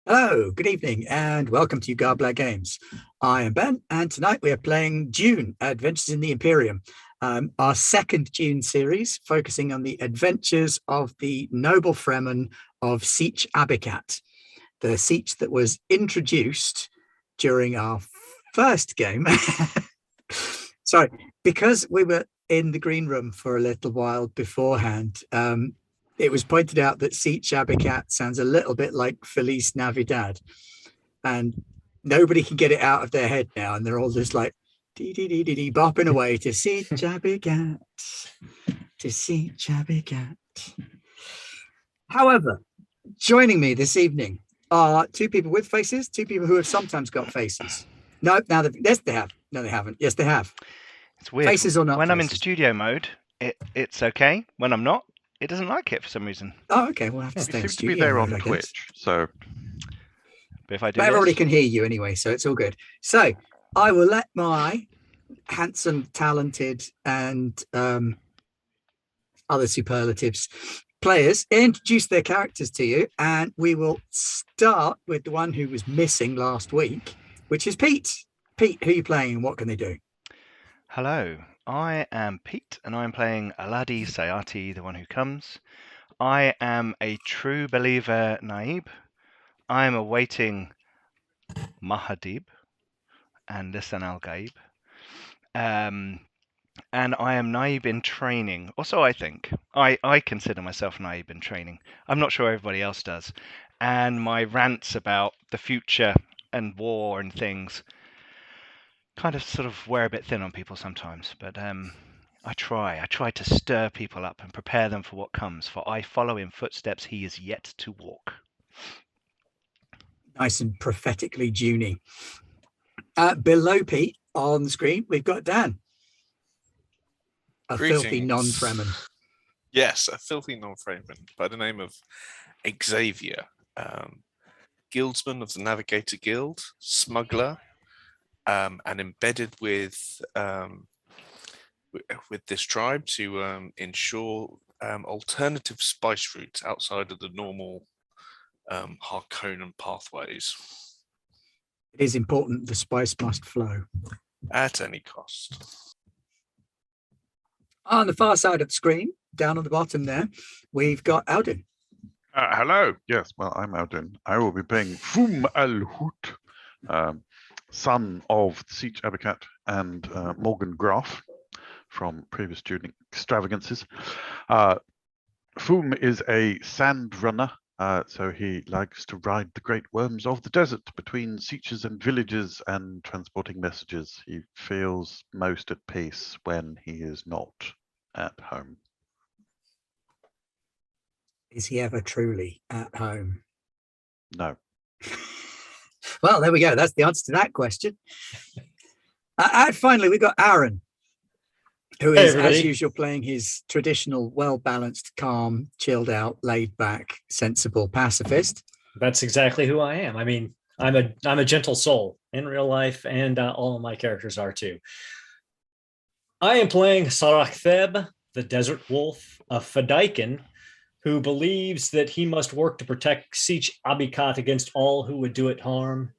Hello, good evening, and welcome to Garbler Games. I am Ben, and tonight we are playing Dune, Adventures in the Imperium, our second Dune series, focusing on the adventures of the noble Fremen of Sietch Abbikat, the Sietch that was introduced during our first game. Sorry, because we were in the green room for a little while beforehand, it was pointed out that Sietch Abbikat sounds a little bit like Feliz Navidad, and nobody can get it out of their head now, and they're all just like dee bopping away to Sietch Abbikat, to Sietch Abbikat. However, joining me this evening are two people with faces, two people who have sometimes got faces. No, now yes, they have. No, they haven't. Yes, they have. It's weird. Faces or not? When faces? I'm in studio mode, it's okay. When I'm not, it doesn't like it for some reason. Oh, okay. We'll have to stay in seem studio to be there mode, on Twitch, so. But if I do, but everybody can hear you anyway, so it's all good. So I will let my handsome, talented, and other superlatives players introduce their characters to you, and we will start with the one who was missing last week, which is Pete. Pete, who are you playing, and what can they do? Hello, I am Pete, and I'm playing Aladi Sayati, the one who comes. I am a true believer Naib. I am awaiting Mahadib and Lisan al-Gaib. And I am Naib in training. Also, I think. I consider myself Naib in training. I'm not sure everybody else does. And my rants about the future and war and things kind of sort of wear a bit thin on people sometimes, but I try to stir people up and prepare them for what comes, for I follow in footsteps he is yet to walk. Nice and prophetically Juney. Below Pete on the screen, we've got Dan, a Greetings. filthy non-Fremen. Yes, a filthy non-Fremen by the name of Xavier, guildsman of the Navigator Guild, smuggler, and embedded with this tribe to ensure alternative spice routes outside of the normal Harkonnen pathways. It is important the spice must flow. At any cost. On the far side of the screen, down on the bottom there, we've got Alden. Hello. Yes, well, I'm Alden. I will be playing Fum al-Hut, son of Sietch Abbikat and Morgan Graf from previous Dune extravagances. Fum is a sand runner, so he likes to ride the great worms of the desert between sietches and villages and transporting messages. He feels most at peace when he is not at home. Is he ever truly at home? No. Well, there we go. That's the answer to that question. And finally, we've got Aaron, who is, as usual, playing his traditional, well-balanced, calm, chilled out, laid-back, sensible pacifist. That's exactly who I am. I mean, I'm a gentle soul in real life, and all of my characters are too. I am playing Saraktheb, the desert wolf of Fedaykin, who believes that he must work to protect Sietch Abbikat against all who would do it harm.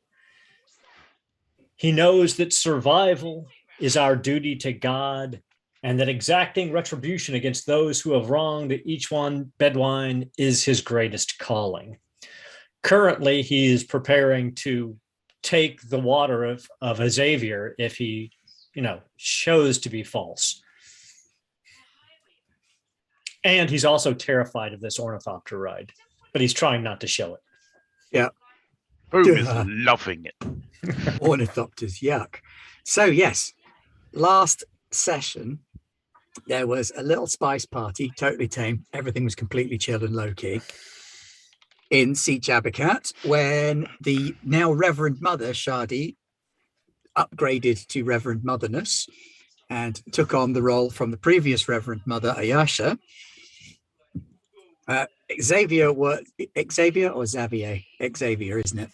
He knows that survival is our duty to God, and that exacting retribution against those who have wronged each one Bedouin is his greatest calling. Currently, he is preparing to take the water of Xavier if he, shows to be false. And he's also terrified of this ornithopter ride, but he's trying not to show it. Yeah. Boom is loving it. Ornithopters, yuck. So, yes, last session, there was a little spice party, totally tame. Everything was completely chill and low-key. in Sietch Abbikat when the now Reverend Mother Shadi upgraded to Reverend Motherness and took on the role from the previous Reverend Mother Ayasha. Xavier, isn't it?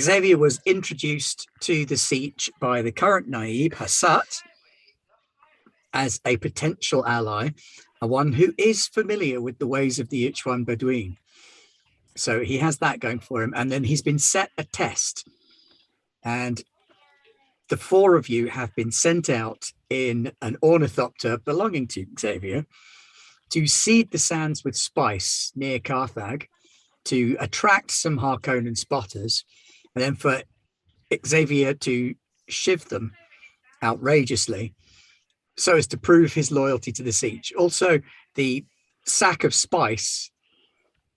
Xavier was introduced to the Sietch by the current Naib, Hassat, as a potential ally, and one who is familiar with the ways of the Ichwan Bedouin. So he has that going for him. And then he's been set a test. And the four of you have been sent out in an ornithopter belonging to Xavier to seed the sands with spice near Carthage to attract some Harkonnen spotters, and then for Xavier to shiv them outrageously so as to prove his loyalty to the Sietch. Also, the sack of spice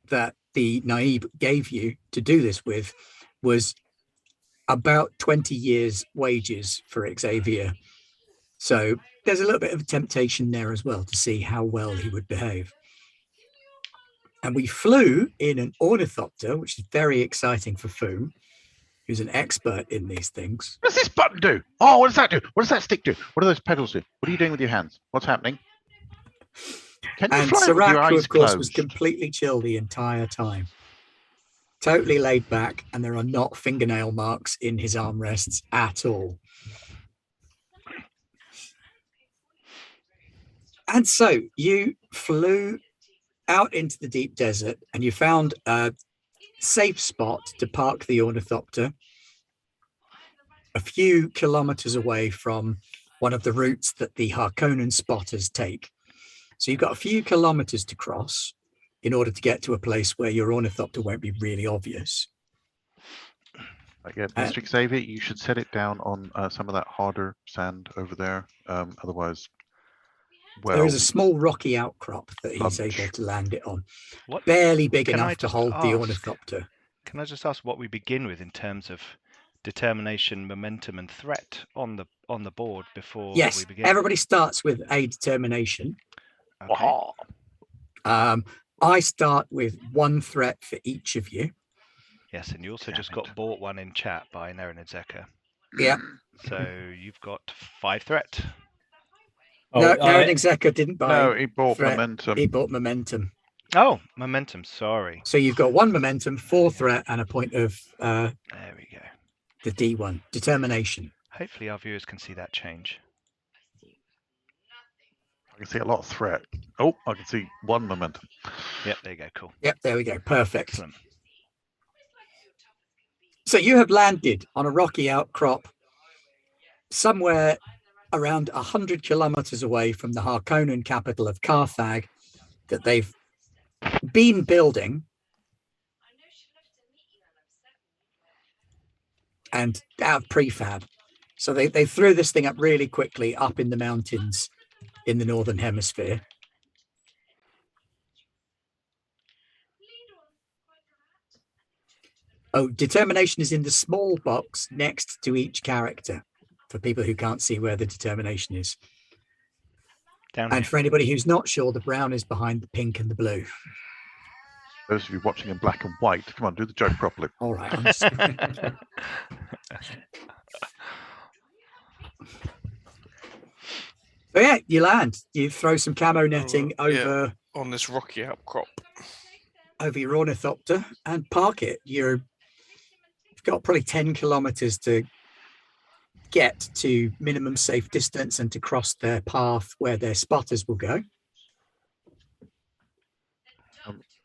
that the Naib gave you to do this with was about 20 years' wages for Xavier. So there's a little bit of temptation there as well to see how well he would behave. And we flew in an ornithopter, which is very exciting for Foom, who's an expert in these things. What does this button do? Oh, what does that do? What does that stick do? What do those pedals do? What are you doing with your hands? What's happening? Can you And fly with your Sirac, who eyes of course closed? was completely chill the entire time. Totally laid back, and there are not fingernail marks in his armrests at all. And so you flew out into the deep desert and you found a safe spot to park the ornithopter a few kilometers away from one of the routes that the Harkonnen spotters take. So you've got a few kilometers to cross in order to get to a place where your ornithopter won't be really obvious. Yeah, Mr. Xavier, you should set it down on some of that harder sand over there. Otherwise, well, there is a small rocky outcrop that he's able to land it on. Barely big enough to hold the ornithopter. Can I just ask what we begin with in terms of determination, momentum, and threat on the board before we begin? Yes, everybody starts with a determination. Okay. I start with one threat for each of you. Yes, and you also just got bought one in chat by Naren and Zeka. Yeah. So you've got 5 threat. No, Naren and Zeka didn't buy. No, he bought momentum. He bought momentum. Oh, momentum. Sorry. So you've got 1 momentum, 4 threat, and a point of. There we go. The D1 determination. Hopefully, our viewers can see that change. I can see a lot of threat. Oh, I can see 1 momentum. Yep, there you go. Cool. Yep, there we go. Perfect. Excellent. So you have landed on a rocky outcrop somewhere around 100 kilometers away from the Harkonnen capital of Carthage that they've been building and out of prefab. So they threw this thing up really quickly up in the mountains in the Northern Hemisphere. Oh, determination is in the small box next to each character for people who can't see where the determination is. And for anybody who's not sure, the brown is behind the pink and the blue. Those of you watching in black and white, come on, do the joke properly. All right. So yeah, you land. You throw some camo netting over on this rocky outcrop over your ornithopter and park it. You've got probably 10 kilometers to get to minimum safe distance and to cross their path where their spotters will go.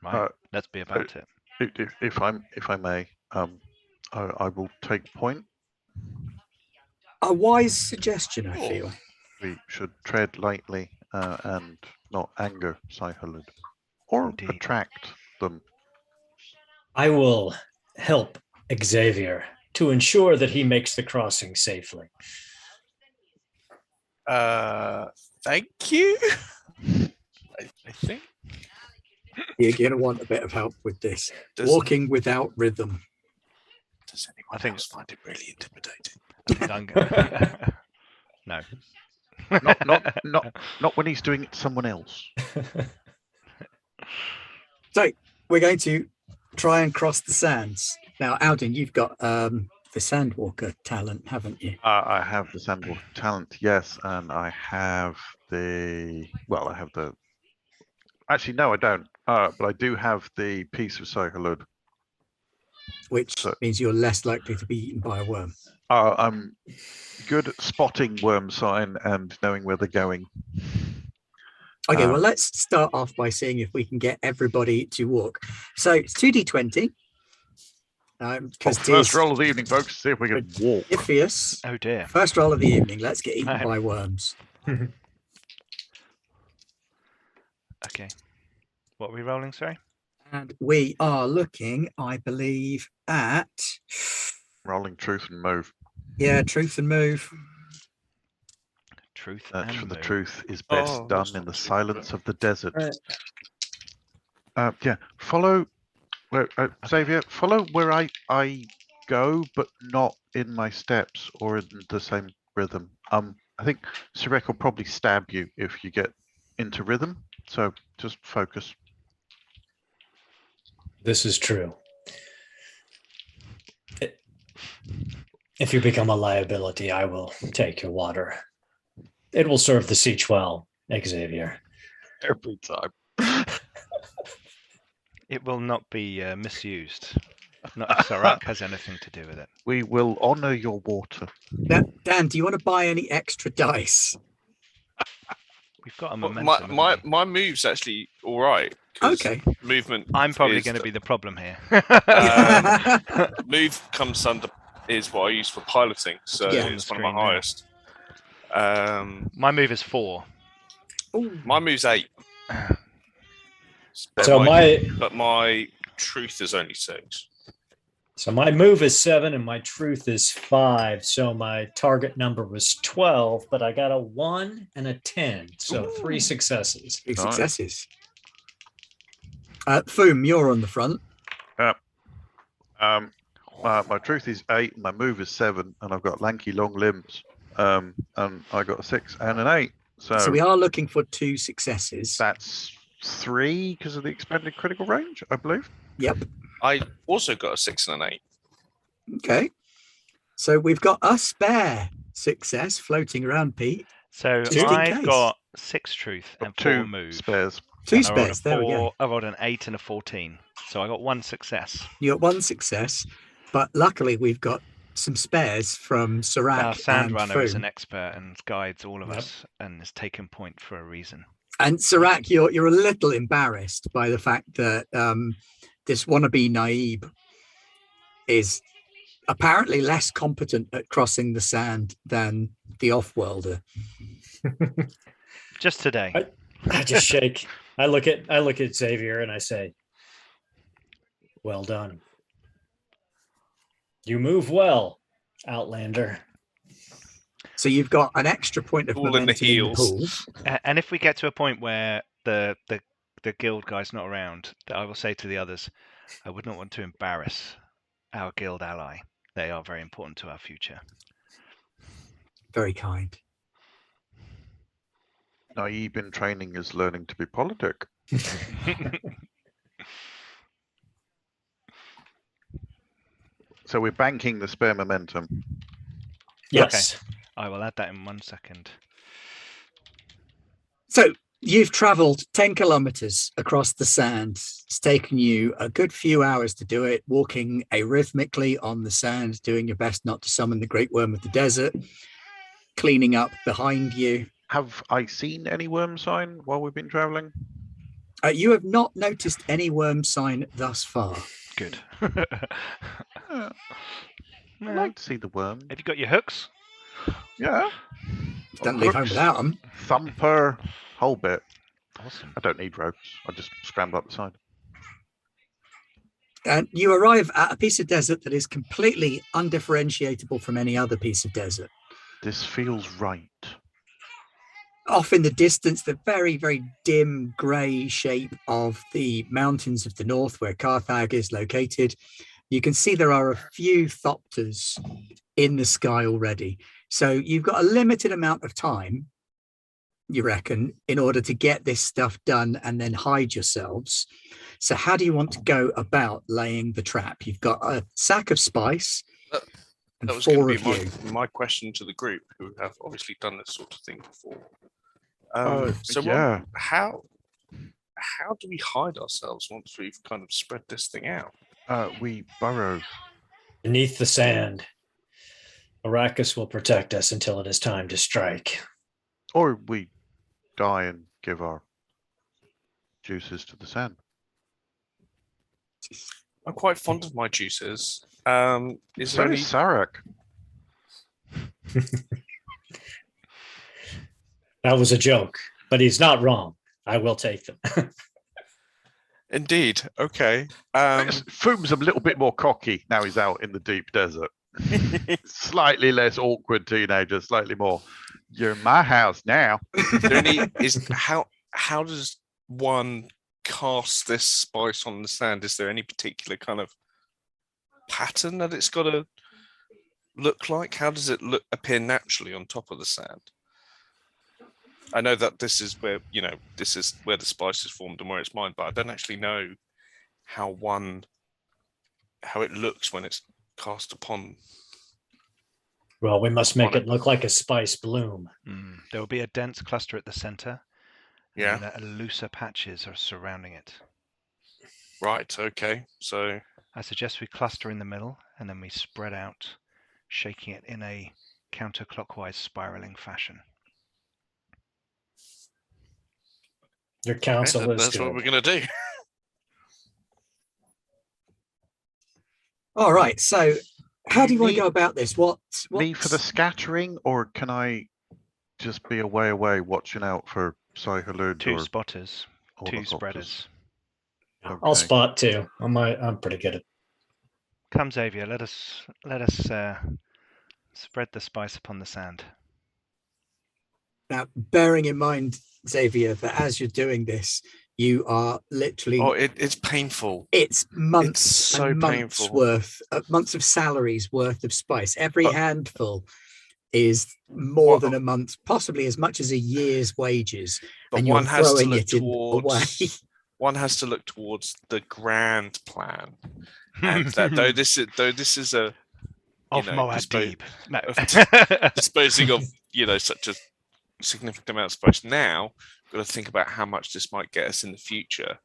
Right, let's be about it. If I may, I will take point. A wise suggestion, I feel. We should tread lightly and not anger Saihalud or attract them. I will help Xavier to ensure that he makes the crossing safely. Thank you. I think you're going to want a bit of help with this. Walking without rhythm. Does anyone else find it really intimidating? No. Not when he's doing it to someone else. So we're going to try and cross the sands. Now, Alden, you've got the Sandwalker talent, haven't you? I have the Sandwalker talent, yes, and I have the. Well, I have the. Actually, no, I don't. But I do have the piece of Psycholud. Which means you're less likely to be eaten by a worm. I'm good at spotting worm sign and knowing where they're going. Okay, well, let's start off by seeing if we can get everybody to walk. So it's 2d20. First roll of the evening, folks. See if we can walk. Modiphius. Oh dear. First roll of the evening. Let's get eaten by worms. Okay. What are we rolling, sorry? And we are looking, I believe, at... Rolling truth and move. Yeah, truth and move. Truth Search and for the move. truth is best done in the silence of the desert. Right. Yeah, follow where Xavier. Follow where I go, but not in my steps or in the same rhythm. I think Sirek will probably stab you if you get into rhythm. So just focus. This is true. If you become a liability, I will take your water. It will serve the siege well, Xavier. Every time. It will not be misused. Not if Sarak has anything to do with it. We will honor your water. Dan, do you want to buy any extra dice? We've got a Well, momentum. my move's actually all right. 'Cause Okay. Movement. I'm probably is going to be the problem here. Move comes under is what I use for piloting, so Yeah. it's one of On my the screen highest. My move is 4. My move's 8. So but my truth is only 6. So my move is 7 and my truth is 5. So my target number was 12, but I got a 1 and a 10. So 3 successes. 3 successes. Foom, you're on the front. My truth is 8, my move is 7, and I've got lanky long limbs. And I got a 6 and an 8. So we are looking for 2 successes. That's 3 because of the expanded critical range, I believe. Yep. I also got a 6 and an 8. Okay. So we've got a spare success floating around, Pete. So Just in I've case. got 6 truth and 4 2 move. spares. 2 And I rolled a spares. There we go. I rolled an 8 and a 14. So I got 1 success. You got 1 success, but luckily we've got some spares from Sarak Our Sand and Runner is Foom. an expert and guides all of us and is taken point for a reason. And Sarak, you're a little embarrassed by the fact that this wannabe Naib is apparently less competent at crossing the sand than the off-worlder. Just today. I just shake. I look at Xavier and I say, "Well done. You move well, Outlander." So you've got an extra point of All in the momentum in the pool. heels. And if we get to a point where the guild guy's not around, I will say to the others, I would not want to embarrass our guild ally. They are very important to our future. Very kind. Naib in training is learning to be politic. So we're banking the spare momentum. Yes. I will add that in 1 second. So you've traveled 10 kilometers across the sand. It's taken you a good few hours to do it, walking arrhythmically on the sand, doing your best not to summon the great worm of the desert, cleaning up behind you. Have I seen any worm sign while we've been traveling? You have not noticed any worm sign thus far. Good. I'd like to see the worm. Have you got your hooks? Yeah. Don't leave home Hooks, without them. Thumper, whole bit. Awesome. I don't need ropes. I just scramble up the side. And you arrive at a piece of desert that is completely undifferentiable from any other piece of desert. This feels right. Off in the distance, the very, very dim grey shape of the mountains of the north where Carthage is located, you can see there are a few thopters in the sky already. So you've got a limited amount of time you reckon, in order to get this stuff done and then hide yourselves. So how do you want to go about laying the trap? You've got a sack of spice and That was going 4 to of be you. my question to the group, who have obviously done this sort of thing before. Yeah. How do we hide ourselves once we've kind of spread this thing out? We burrow. Beneath the sand, Arrakis will protect us until it is time to strike. Or we die and give our juices to the sand. I'm quite fond of my juices. Is So there any? is Sarek. That was a joke, but he's not wrong. I will take them. Indeed. Okay. Foom's a little bit more cocky now he's out in the deep desert. Slightly less awkward teenager, slightly more. You're in my house now. Is there any? How does one cast this spice on the sand? Is there any particular kind of pattern that it's got to look like? How does it appear naturally on top of the sand? I know that this is where the spice is formed and where it's mined, but I don't actually know how it looks when it's cast upon. Well, we must make it look like a spice bloom. There will be a dense cluster at the center. Yeah. And looser patches are surrounding it. Right. Okay. So I suggest we cluster in the middle and then we spread out, shaking it in a counterclockwise spiraling fashion. Your counsel is that's good. what we're going to do. All right. So how do you want to go about this? What Me for the scattering, or can I just be away watching out for Sai-Halud? Two spotters, two ornithopters? spreaders. I'll spot too. I'm pretty good at. Come, Xavier. Let us spread the spice upon the sand. Now, bearing in mind, Xavier, that as you're doing this, you are literally. Oh, it's painful. It's months so and months painful. worth, months of salaries worth of spice. Every handful is more than a month, possibly as much as a year's wages. But and one you're has to throwing look it in away. One has to look towards the grand plan, and that though this is a of Moab-Deep. No. disposing of such a significant amount of spice now. We've got to think about how much this might get us in the future,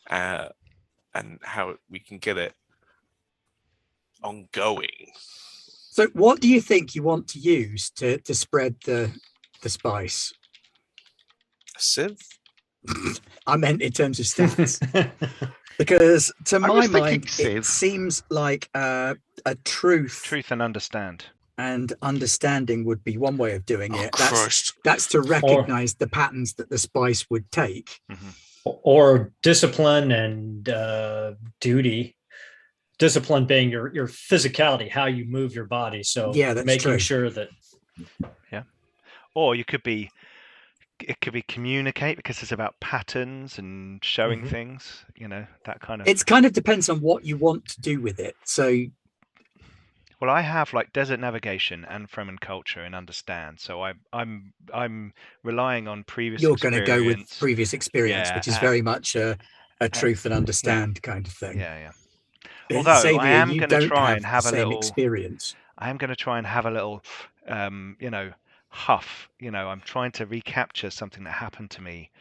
and how we can get it ongoing. So what do you think you want to use to spread the spice? A sieve? I meant in terms of stats. Because to my mind, sieve. it seems like a truth and understand. And understanding would be one way of doing it. Christ. That's to recognize the patterns that the spice would take. Or discipline and duty. Discipline being your physicality, how you move your body. So yeah, that's making true. sure that. Yeah. Or it could be communicate, because it's about patterns and showing things, that kind of. It kind of depends on what you want to do with it. So. Well, I have like desert navigation and Fremen culture and understand. So I'm relying on previous. You're going to go with previous experience, which is very much a truth and understand kind of thing. Yeah. Although Xavier, I am going to try and have a little experience. I am going to try and have a little, huff. I'm trying to recapture something that happened to me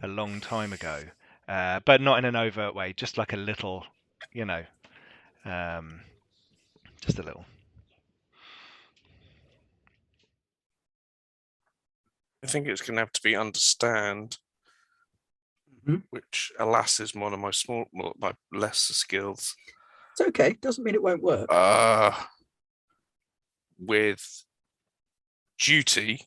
a long time ago, but not in an overt way. Just like a little, just a little. I think it's going to have to be understand, which, alas, is one of my my lesser skills. It's okay. Doesn't mean it won't work. With duty,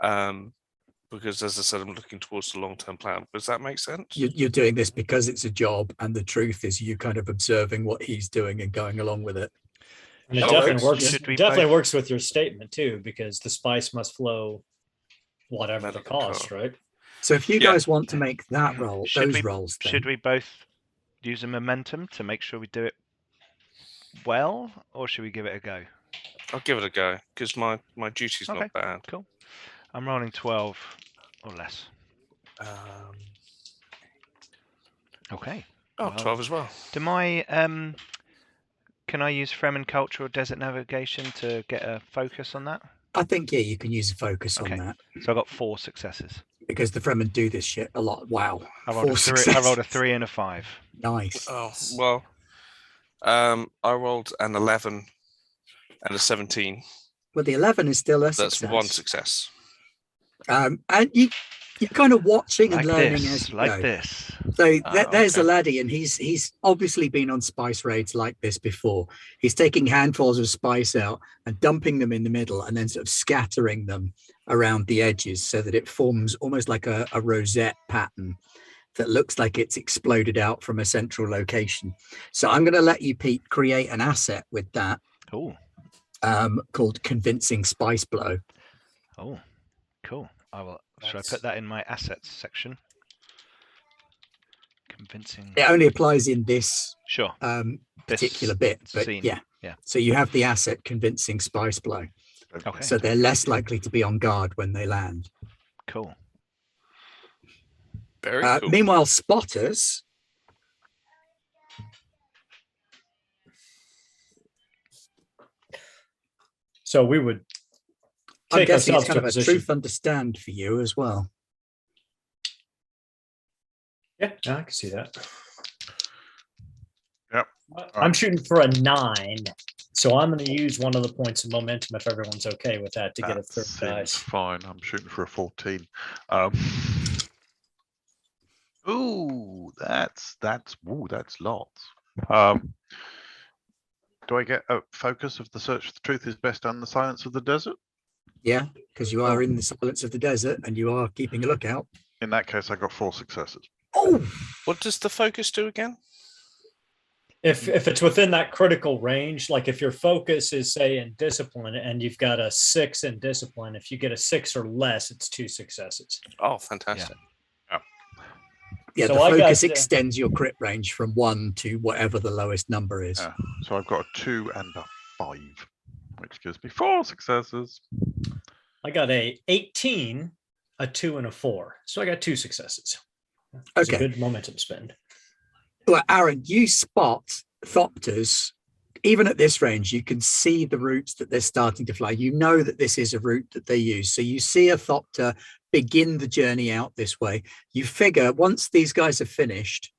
because as I said, I'm looking towards the long-term plan. Does that make sense? You're doing this because it's a job, and the truth is you kind of observing what he's doing and going along with it. And it definitely works with your statement too, because the spice must flow whatever the cost, right? So if you guys want to make that roll, rolls, should we both use a momentum to make sure we do it well, or should we give it a go? I'll give it a go, because my duty's not bad. Cool. I'm rolling 12 or less. Um, Okay. oh, Well, 12 as well. Do my can I use Fremen culture or desert navigation to get a focus on that? I think, yeah, you can use a focus on Okay. that So I got 4 successes. because the Fremen do this shit a lot. Wow. I rolled 4 a 3. I successes. rolled a 3 and a 5. Nice. Oh, well, I rolled an 11 and a 17. Well, the 11 is still a That's success. 1 success. And you're kind of watching and Like learning this, as you like go. this. So there's a okay. laddie, and he's obviously been on spice raids like this before. He's taking handfuls of spice out and dumping them in the middle, and then sort of scattering them around the edges so that it forms almost like a rosette pattern that looks like it's exploded out from a central location. So I'm going to let you, Pete, create an asset with that Oh, called Convincing Spice Blow. oh, cool. I will. Should I Nice. put that in my assets section? Convincing. It only applies in this Sure. particular This bit, but scene. yeah. Yeah. So you have the asset Convincing Spice Blow. Okay. So they're less likely to be on guard when they land. Cool. Very cool. Meanwhile, spotters. So we would I'm take guessing it's ourselves kind to of a position. truth understand for you as well. Yeah, I can see that. Yep. I'm shooting for a 9, so I'm going to use one of the points of momentum if everyone's okay with that to get a That third seems dice. fine. I'm shooting for a 14. Ooh, that's lots. Do I get a focus of the search for the truth is best and the silence of the desert? Yeah, because you are in the silence of the desert and you are keeping a lookout. In that case, I got 4 successes. Oh, What does the focus do again? If it's within that critical range, like if your focus is, say, in discipline and you've got a 6 in discipline, if you get a 6 or less, it's 2 successes. Oh, fantastic. yeah, So the I got, focus extends your crit range from 1 to whatever the lowest number is. Yeah. So I've got a 2 and a 5, which gives me 4 successes. I got a 18, a 2, and a 4. So I got 2 successes. It's Okay. a good momentum spend. Well, Aaron, you spot thopters. Even at this range, you can see the routes that they're starting to fly. You know that this is a route that they use. So you see a thopter begin the journey out this way. You figure once these guys are finished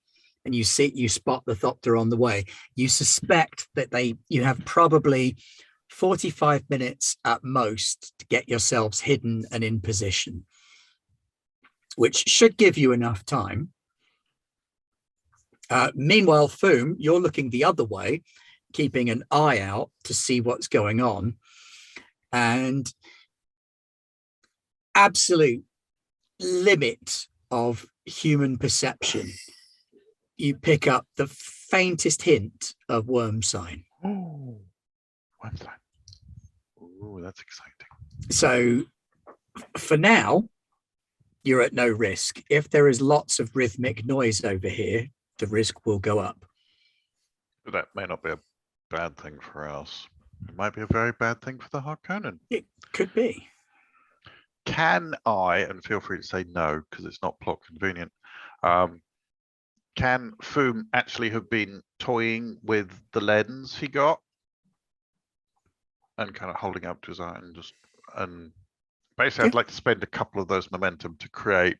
and you spot the thopter on the way, you suspect that you have probably 45 minutes at most to get yourselves hidden and in position, which should give you enough time. Meanwhile, Foom, you're looking the other way, keeping an eye out to see what's going on. And absolute limit of human perception, you pick up the faintest hint of worm sign. Oh, one time. Oh, that's exciting. So for now, you're at no risk. If there is lots of rhythmic noise over here, the risk will go up. But that may not be a bad thing for us. It might be a very bad thing for the Harkonnen. It could be. Can I, and feel free to say no, because it's not plot convenient, can Foom actually have been toying with the lens he got? And kind of holding up to his eye and basically I'd like to spend a couple of those momentum to create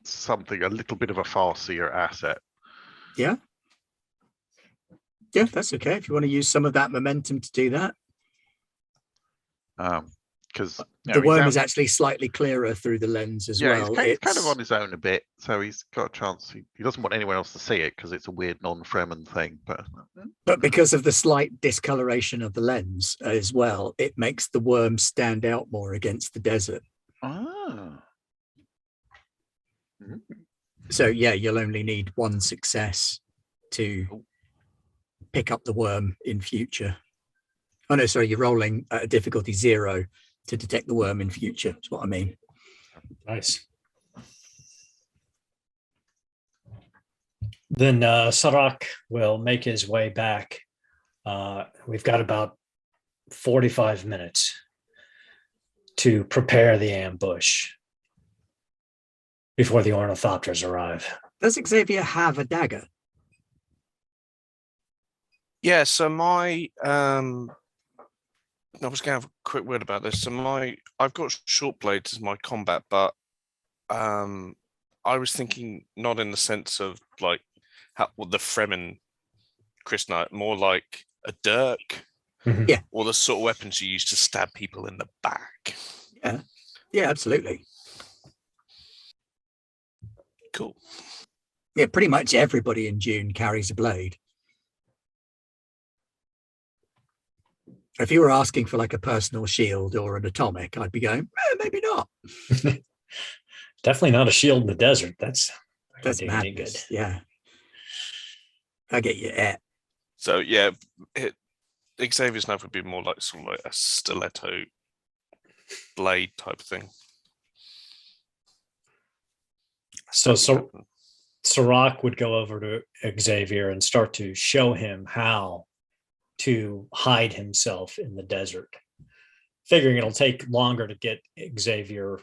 something, a little bit of a farcier asset. Yeah. Yeah, that's okay. If you want to use some of that momentum to do that. Because the worm is actually slightly clearer through the lens as well. He's kind of on his own a bit, so he's got a chance. He doesn't want anyone else to see it because it's a weird non-Fremen thing. But because of the slight discoloration of the lens as well, it makes the worm stand out more against the desert. Ah. So yeah, you'll only need 1 success to pick up the worm in future. Oh no, sorry, you're rolling at a difficulty 0 to detect the worm in future, is what I mean. Nice. Then Sarak will make his way back. We've got about 45 minutes to prepare the ambush. before the ornithopters arrive. Does Xavier have a dagger? Yeah, so my I was gonna have a quick word about this. So I've got short blades as my combat, but I was thinking not in the sense of like the Fremen Chris Knight, more like a dirk. Yeah. Or the sort of weapons you use to stab people in the back. Yeah, absolutely. Cool. Yeah, pretty much everybody in Dune carries a blade. If you were asking for like a personal shield or an atomic, I'd be going, maybe not. Definitely not a shield in the desert. That's madness. Good. Yeah. I get you. Yeah. So yeah, Xavier's knife would be more like sort of like a stiletto blade type thing. So Sirach would go over to Xavier and start to show him how to hide himself in the desert, figuring it'll take longer to get Xavier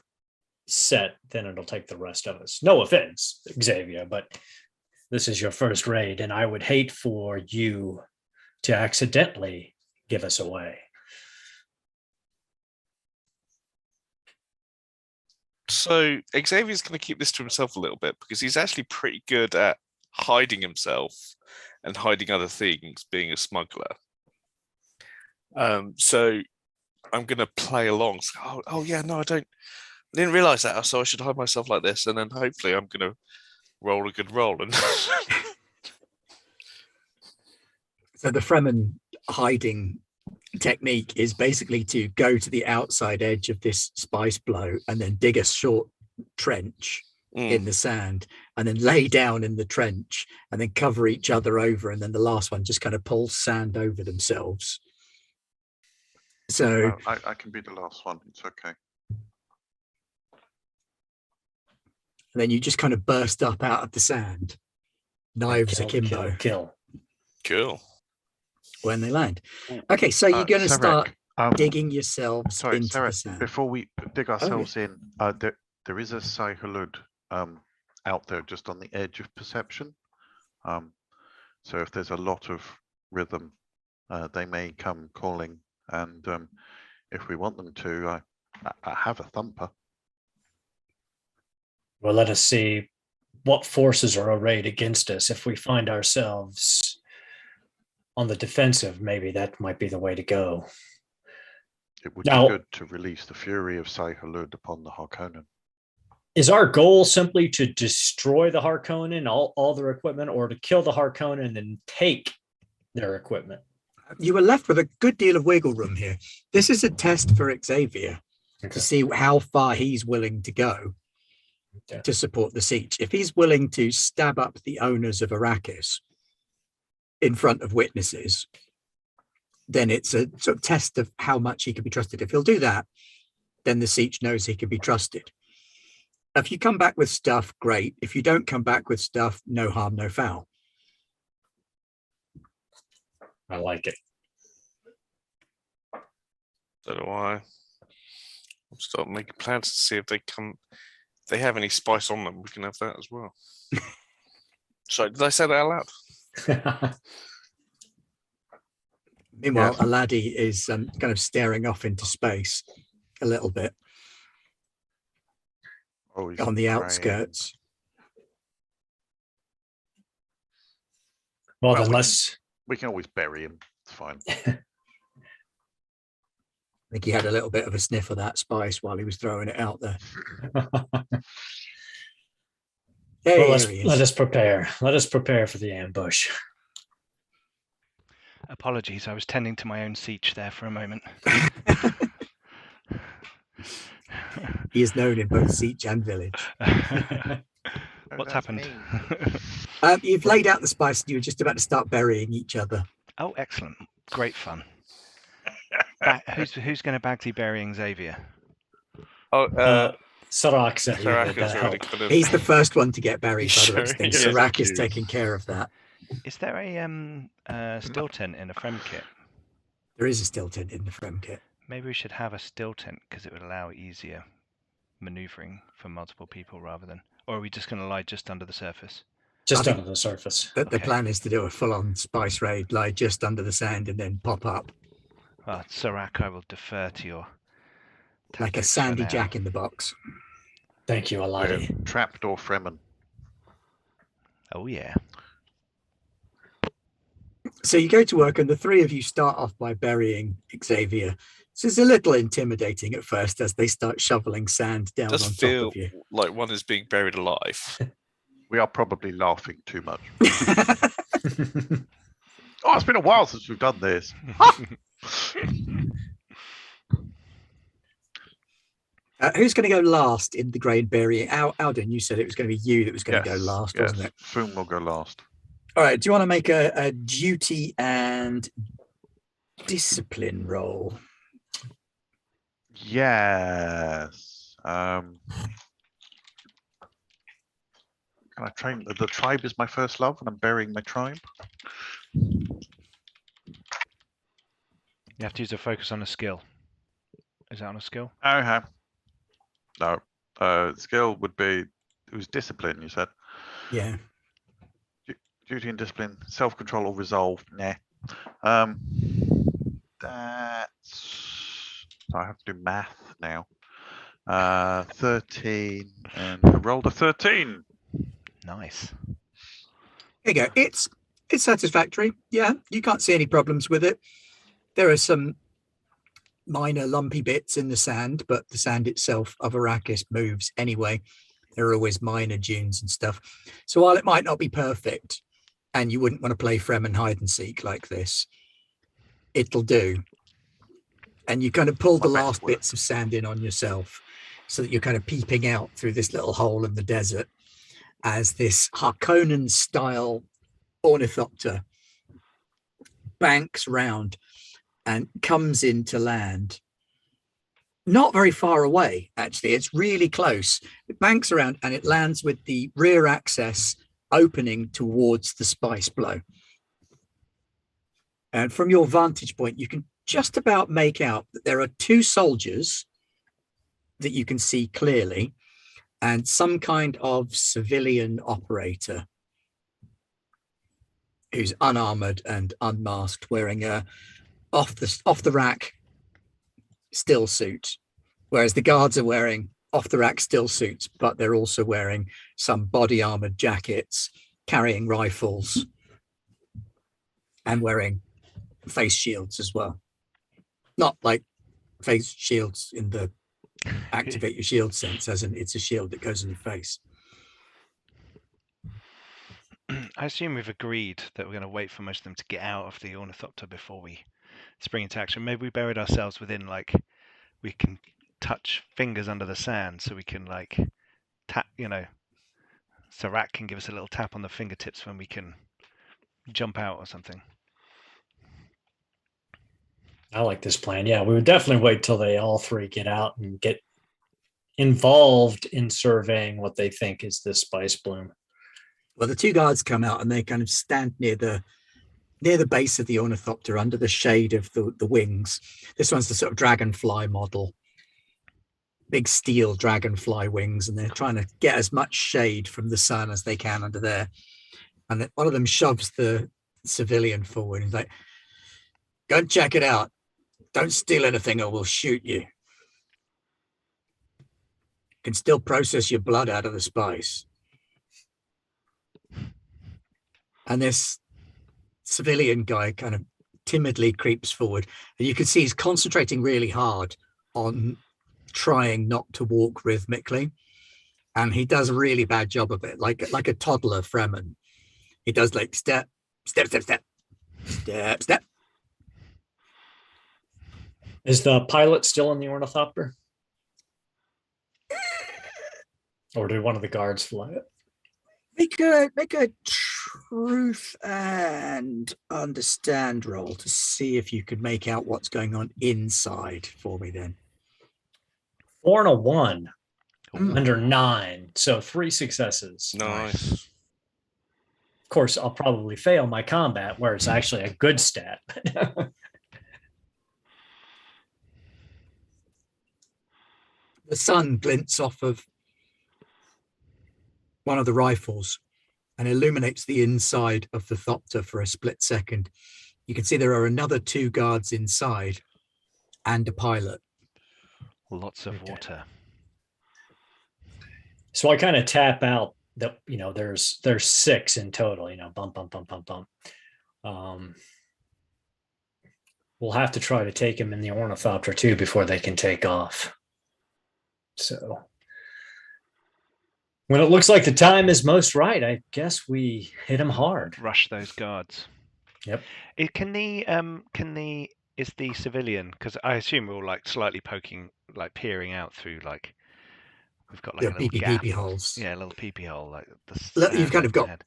set than it'll take the rest of us. No offense, Xavier, but this is your first raid, and I would hate for you to accidentally give us away. So Xavier's going to keep this to himself a little bit because he's actually pretty good at hiding himself and hiding other things, being a smuggler. So I'm going to play along. So, oh yeah, no, I didn't realize that. So I should hide myself like this, and then hopefully I'm going to roll a good roll. And so the Fremen hiding technique is basically to go to the outside edge of this spice blow and then dig a short trench in the sand and then lay down in the trench and then cover each other over, and then the last one just kind of pulls sand over themselves. So I can be the last one. It's okay. And then you just kind of burst up out of the sand, knives akimbo. Kill. Cool. When they land. Okay, so you're going to start digging yourselves into the sand. Before we dig ourselves in, there is a Sai-Hulud out there just on the edge of perception. So if there's a lot of rhythm, they may come calling, and if we want them to, I have a thumper. Well, let us see what forces are arrayed against us. If we find ourselves on the defensive, maybe that might be the way to go. It would be good to release the fury of Sai-Hulud upon the Harkonnen. Is our goal simply to destroy the Harkonnen, all their equipment, or to kill the Harkonnen and then take their equipment? You were left with a good deal of wiggle room here. This is a test for Xavier to see how far he's willing to go to support the siege. If he's willing to stab up the owners of Arrakis in front of witnesses, then it's a sort of test of how much he can be trusted. If he'll do that, then the siege knows he can be trusted. If you come back with stuff, great. If you don't come back with stuff, no harm, no foul. I like it. So do I. I'll start making plans to see if they have any spice on them. We can have that as well. Sorry, did I say that out loud? Meanwhile, Aladi is kind of staring off into space a little bit on the outskirts. Well, unless we can always bury him. It's fine. I think he had a little bit of a sniff of that spice while he was throwing it out there. Let us prepare. Let us prepare for the ambush. Apologies, I was tending to my own siege there for a moment. He is known in both siege and village. What's happened? You've laid out the spice and you're just about to start burying each other. Oh, excellent. Great fun. Who's going to Bagsy burying Xavier? Sirach said he would help. He's the first one to get buried by the rest of things. Sirach is taking care of that. Is there a still tent in a Frem kit? There is a still tent in the Frem kit. Maybe we should have a still tent because it would allow easier maneuvering for multiple people rather than... Or are we just going to lie just under the surface? Just think under the surface. The Okay. plan is to do a full-on spice raid, lie just under the sand and then pop up Well, Serac, I will defer to your like a tactics for sandy now. jack in the box. Thank you, We're Aladi. trapdoor Fremen. Oh yeah. So you go to work, and the three of you start off by burying Xavier. So it's a little intimidating at first as they start shoveling sand down Does on top feel of you. like one is being buried alive. We are probably laughing too much. Oh, it's been a while since we've done this. Who's going to go last in the grade burying? Alden, you said it was going to be you that was going to go last, wasn't it? Foom will go last. All right. Do you want to make a duty and discipline roll? Yes. Can I train? The tribe is my first love, and I'm burying my tribe. You have to use a focus on a skill. Is that on a skill? Okay. No. Skill would be. It was discipline. You said Yeah. duty and discipline, self-control or resolve. Nah. That's. I have to do math now. 13, and I rolled a 13. Nice. There you go. It's satisfactory. Yeah, you can't see any problems with it. There are some minor lumpy bits in the sand, but the sand itself of Arrakis moves anyway. There are always minor dunes and stuff. So while it might not be perfect, and you wouldn't want to play Fremen hide and seek like this, it'll do. And you kind of pull the last bits of sand in on yourself so that you're kind of peeping out through this little hole in the desert as this Harkonnen style ornithopter banks round and comes into land. Not very far away, actually. It's really close. It banks around and it lands with the rear access opening towards the spice blow. And from your vantage point, you can just about make out that there are two soldiers that you can see clearly and some kind of civilian operator who's unarmored and unmasked, wearing a off the rack still suit, whereas the guards are wearing off the rack still suits, but they're also wearing some body armored jackets, carrying rifles, and wearing face shields as well. Not like face shields in the activate your shield sense, as in it's a shield that goes in your face. I assume we've agreed that we're going to wait for most of them to get out of the ornithopter before we spring into action. Maybe we buried ourselves within, like, we can touch fingers under the sand, so we can, like, tap, Serac can give us a little tap on the fingertips when we can jump out or something. I like this plan. Yeah, we would definitely wait till they all three get out and get involved in surveying what they think is this spice bloom. Well, the two guards come out and they kind of stand near the base of the ornithopter under the shade of the wings. This one's the sort of dragonfly model, big steel dragonfly wings, and they're trying to get as much shade from the sun as they can under there. And then one of them shoves the civilian forward and is like, go and check it out. Don't steal anything or we'll shoot you. Can still process your blood out of the spice. And this civilian guy kind of timidly creeps forward, and you can see he's concentrating really hard on trying not to walk rhythmically, and he does a really bad job of it, like a toddler Fremen. He does like step, step, step, step, step, step. Is the pilot still in the ornithopter? Or did one of the guards fly it? Make a truth and understand roll to see if you could make out what's going on inside for me then. 4 and a 1 Mm. under 9. So 3 successes. Nice. Of course, I'll probably fail my combat, where it's actually a good stat. The sun glints off of one of the rifles and illuminates the inside of the thopter for a split second. You can see there are another 2 guards inside and a pilot. Lots of Okay. water. So I kind of tap out that, there's 6 in total, bump, bump, bump, bump, bump. We'll have to try to take him in the ornithopter too before they can take off. So when it looks like the time is most right, I guess we hit him hard. Rush those guards. Yep. Is the civilian, because I assume we're all like slightly peering out through, like we've got like Yeah, a little peepee gap. peepee holes. Yeah, a little peepee hole, like Look, the you've kind of got head.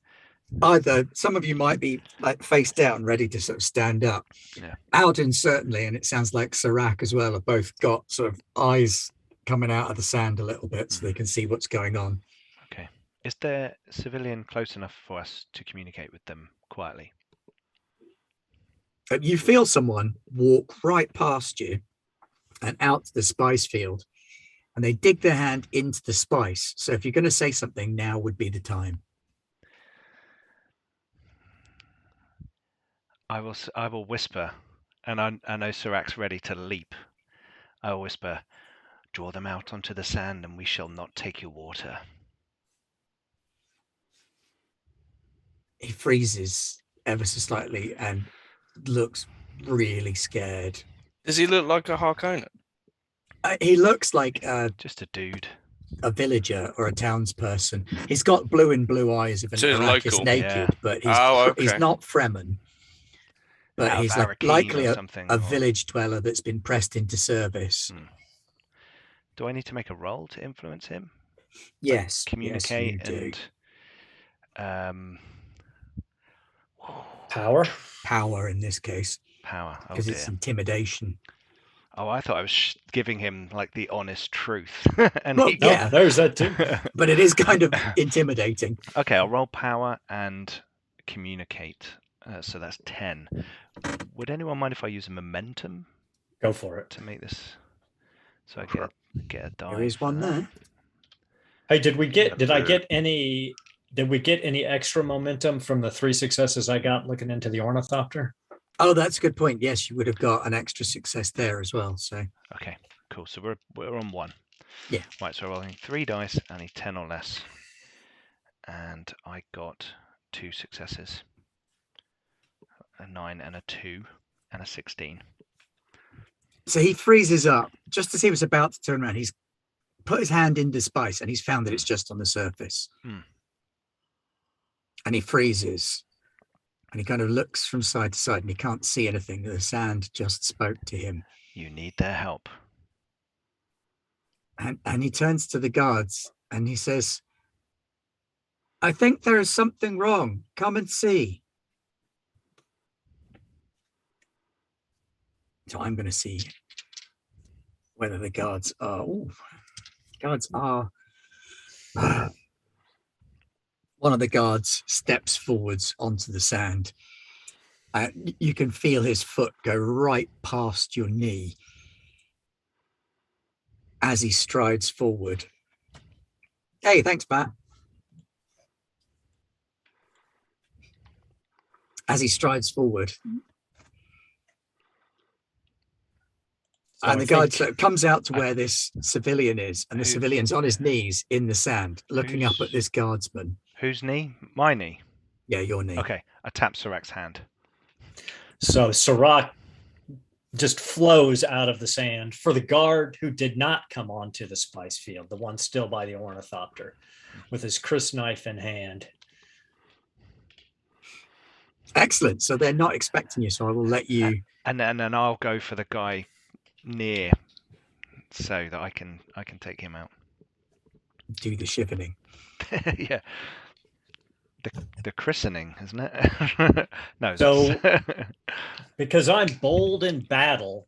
either some of you might be like face down, ready to sort of stand up. Yeah. Alden certainly, and it sounds like Serac as well, have both got sort of eyes coming out of the sand a little bit so they can see what's going on. Okay. Is there civilian close enough for us to communicate with them quietly? You feel someone walk right past you and out to the spice field, and they dig their hand into the spice. So if you're going to say something, now would be the time. I will whisper, and I know Serac's ready to leap. I will whisper, draw them out onto the sand and we shall not take your water. He freezes ever so slightly and looks really scared. Does he look like a Harkonnen? He looks like just a dude, a villager or a townsperson. He's got blue eyes of an So he's Arrakis local. naked, Yeah. but Okay. he's not Fremen. But Out of he's Arrakeen likely or a something, or- village dweller that's been pressed into service. Do I need to make a roll to influence him? Yes, Communicate yes, you do. and Power. Power in this case, power. Oh because dear. it's intimidation. Oh, I thought I was giving him like the honest truth. And Well, he yeah. There's that too. But it is kind of intimidating. Okay, I'll roll power and communicate. So that's 10. Would anyone mind if I use a momentum Go for it. to make this? So I Sure. get a die. There is for one that. there. Hey, did we get That's any extra momentum from the 3 successes I got looking into the ornithopter? Oh, that's a good point. Yes, you would have got an extra success there as well. So Okay, cool. So we're on 1. Yeah. Right, so rolling 3 dice, I need 10 or less. And I got 2 successes. A 9 and a 2 and a 16. So he freezes up just as he was about to turn around. He's put his hand in the spice and he's found that it's just on the surface. And he freezes and he kind of looks from side to side and he can't see anything. The sand just spoke to him. You need their help. And he turns to the guards and he says, I think there is something wrong. Come and see. So I'm going to see whether the guards are. One of the guards steps forwards onto the sand. You can feel his foot go right past your knee as he strides forward. Hey, thanks, Matt. As he strides forward. So and I the guard think- sort of comes out to where this civilian is, and the civilian's on his knees in the sand, looking up at this guardsman. Whose knee? My knee. Yeah, your knee. Okay, I tap Serac's hand. So Serac just flows out of the sand for the guard who did not come onto the spice field, the one still by the ornithopter, with his crysknife in hand. Excellent. So they're not expecting you, so I will let you. And then I'll go for the guy near, so that I can take him out. Do the shivering. Yeah. The christening, isn't it? No. So, because I'm bold in battle,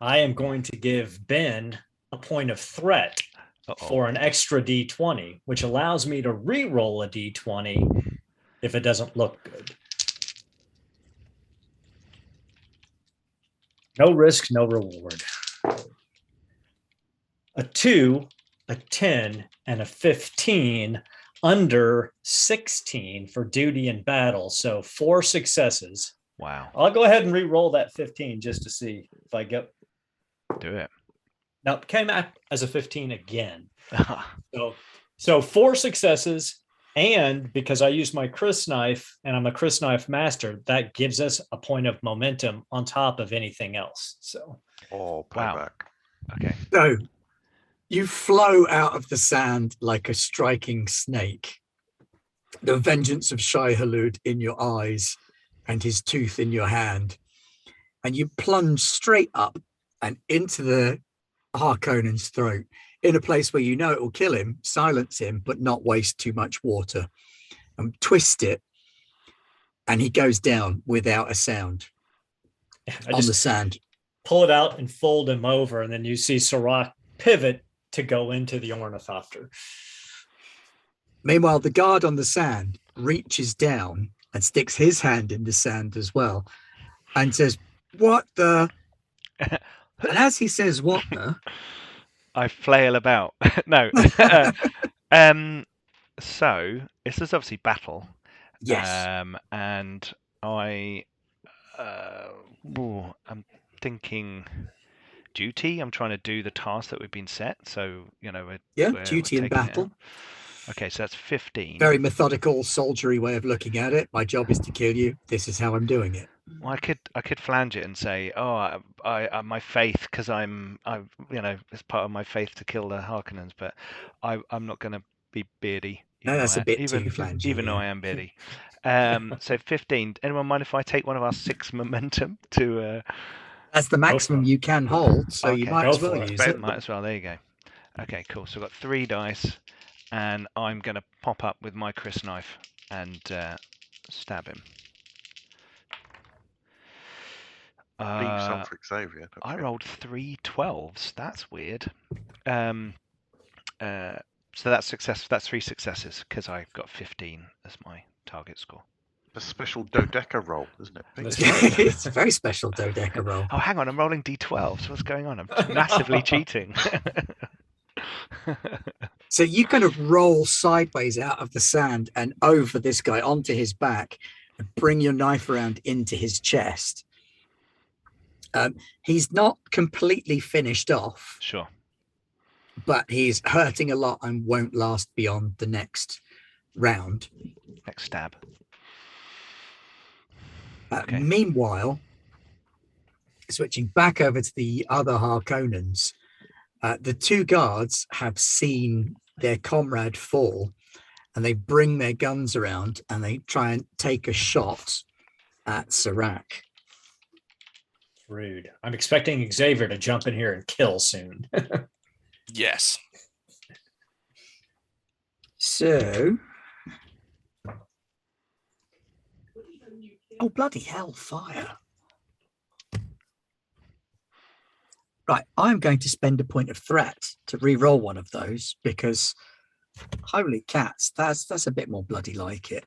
I am going to give Ben a point of threat for an extra D20, which allows me to re-roll a D20 if it doesn't look good. No risk, no reward. A 2, a 10, and a 15. under 16 for duty and battle. So 4 successes. Wow. I'll go ahead and re-roll that 15 just to see if I get. Do it. Now it came out as a 15 again. So 4 successes, and because I use my Chris knife and I'm a Chris knife master, that gives us a point of momentum on top of anything else. So Or Wow. payback. Okay. So you flow out of the sand like a striking snake, the vengeance of Shai Halud in your eyes and his tooth in your hand, and you plunge straight up and into the Harkonnen's throat in a place where you know it will kill him, silence him, but not waste too much water, and twist it, and he goes down without a sound I on just the sand. pull it out and fold him over, and then you see Sirach pivot to go into the ornithopter. Meanwhile, the guard on the sand reaches down and sticks his hand in the sand as well and says, "What the?" And as he says, "What the?" I flail about. No. So this is obviously battle. Yes. And I'm thinking duty. I'm trying to do the task that we've been set. So, we're Duty in taking it battle. out. Okay, so that's 15. Very methodical, soldiery way of looking at it. My job is to kill you. This is how I'm doing it. Well, I could flange it and say, oh, I my faith, because it's part of my faith to kill the Harkonnens, but I'm not going to be beardy. No, that's a bit too flangy. Even though I am beardy. So 15. Anyone mind if I take one of our 6 momentum to? That's the maximum you can hold, so you Okay, might go as well for it. use it. Might as well. There you go. Okay, cool. So I've got 3 dice, and I'm going to pop up with my Chris knife and stab him. Leave some for Xavier. I rolled 3 12s. That's weird. So that's success. That's 3 successes because I've got 15 as my target score. A special dodeca roll, isn't it? It's a very special dodeca roll. Oh, hang on. I'm rolling d12s. What's going on? I'm massively cheating. So you kind of roll sideways out of the sand and over this guy onto his back and bring your knife around into his chest. He's not completely finished off. Sure. But he's hurting a lot and won't last beyond the next round. Next stab. Okay. Meanwhile, switching back over to the other Harkonnens, the 2 guards have seen their comrade fall, and they bring their guns around and they try and take a shot at Sirach. Rude. I'm expecting Xavier to jump in here and kill soon. Yes. So, oh bloody hell, fire. Right, I'm going to spend a point of threat to re-roll one of those because holy cats, that's a bit more bloody like it.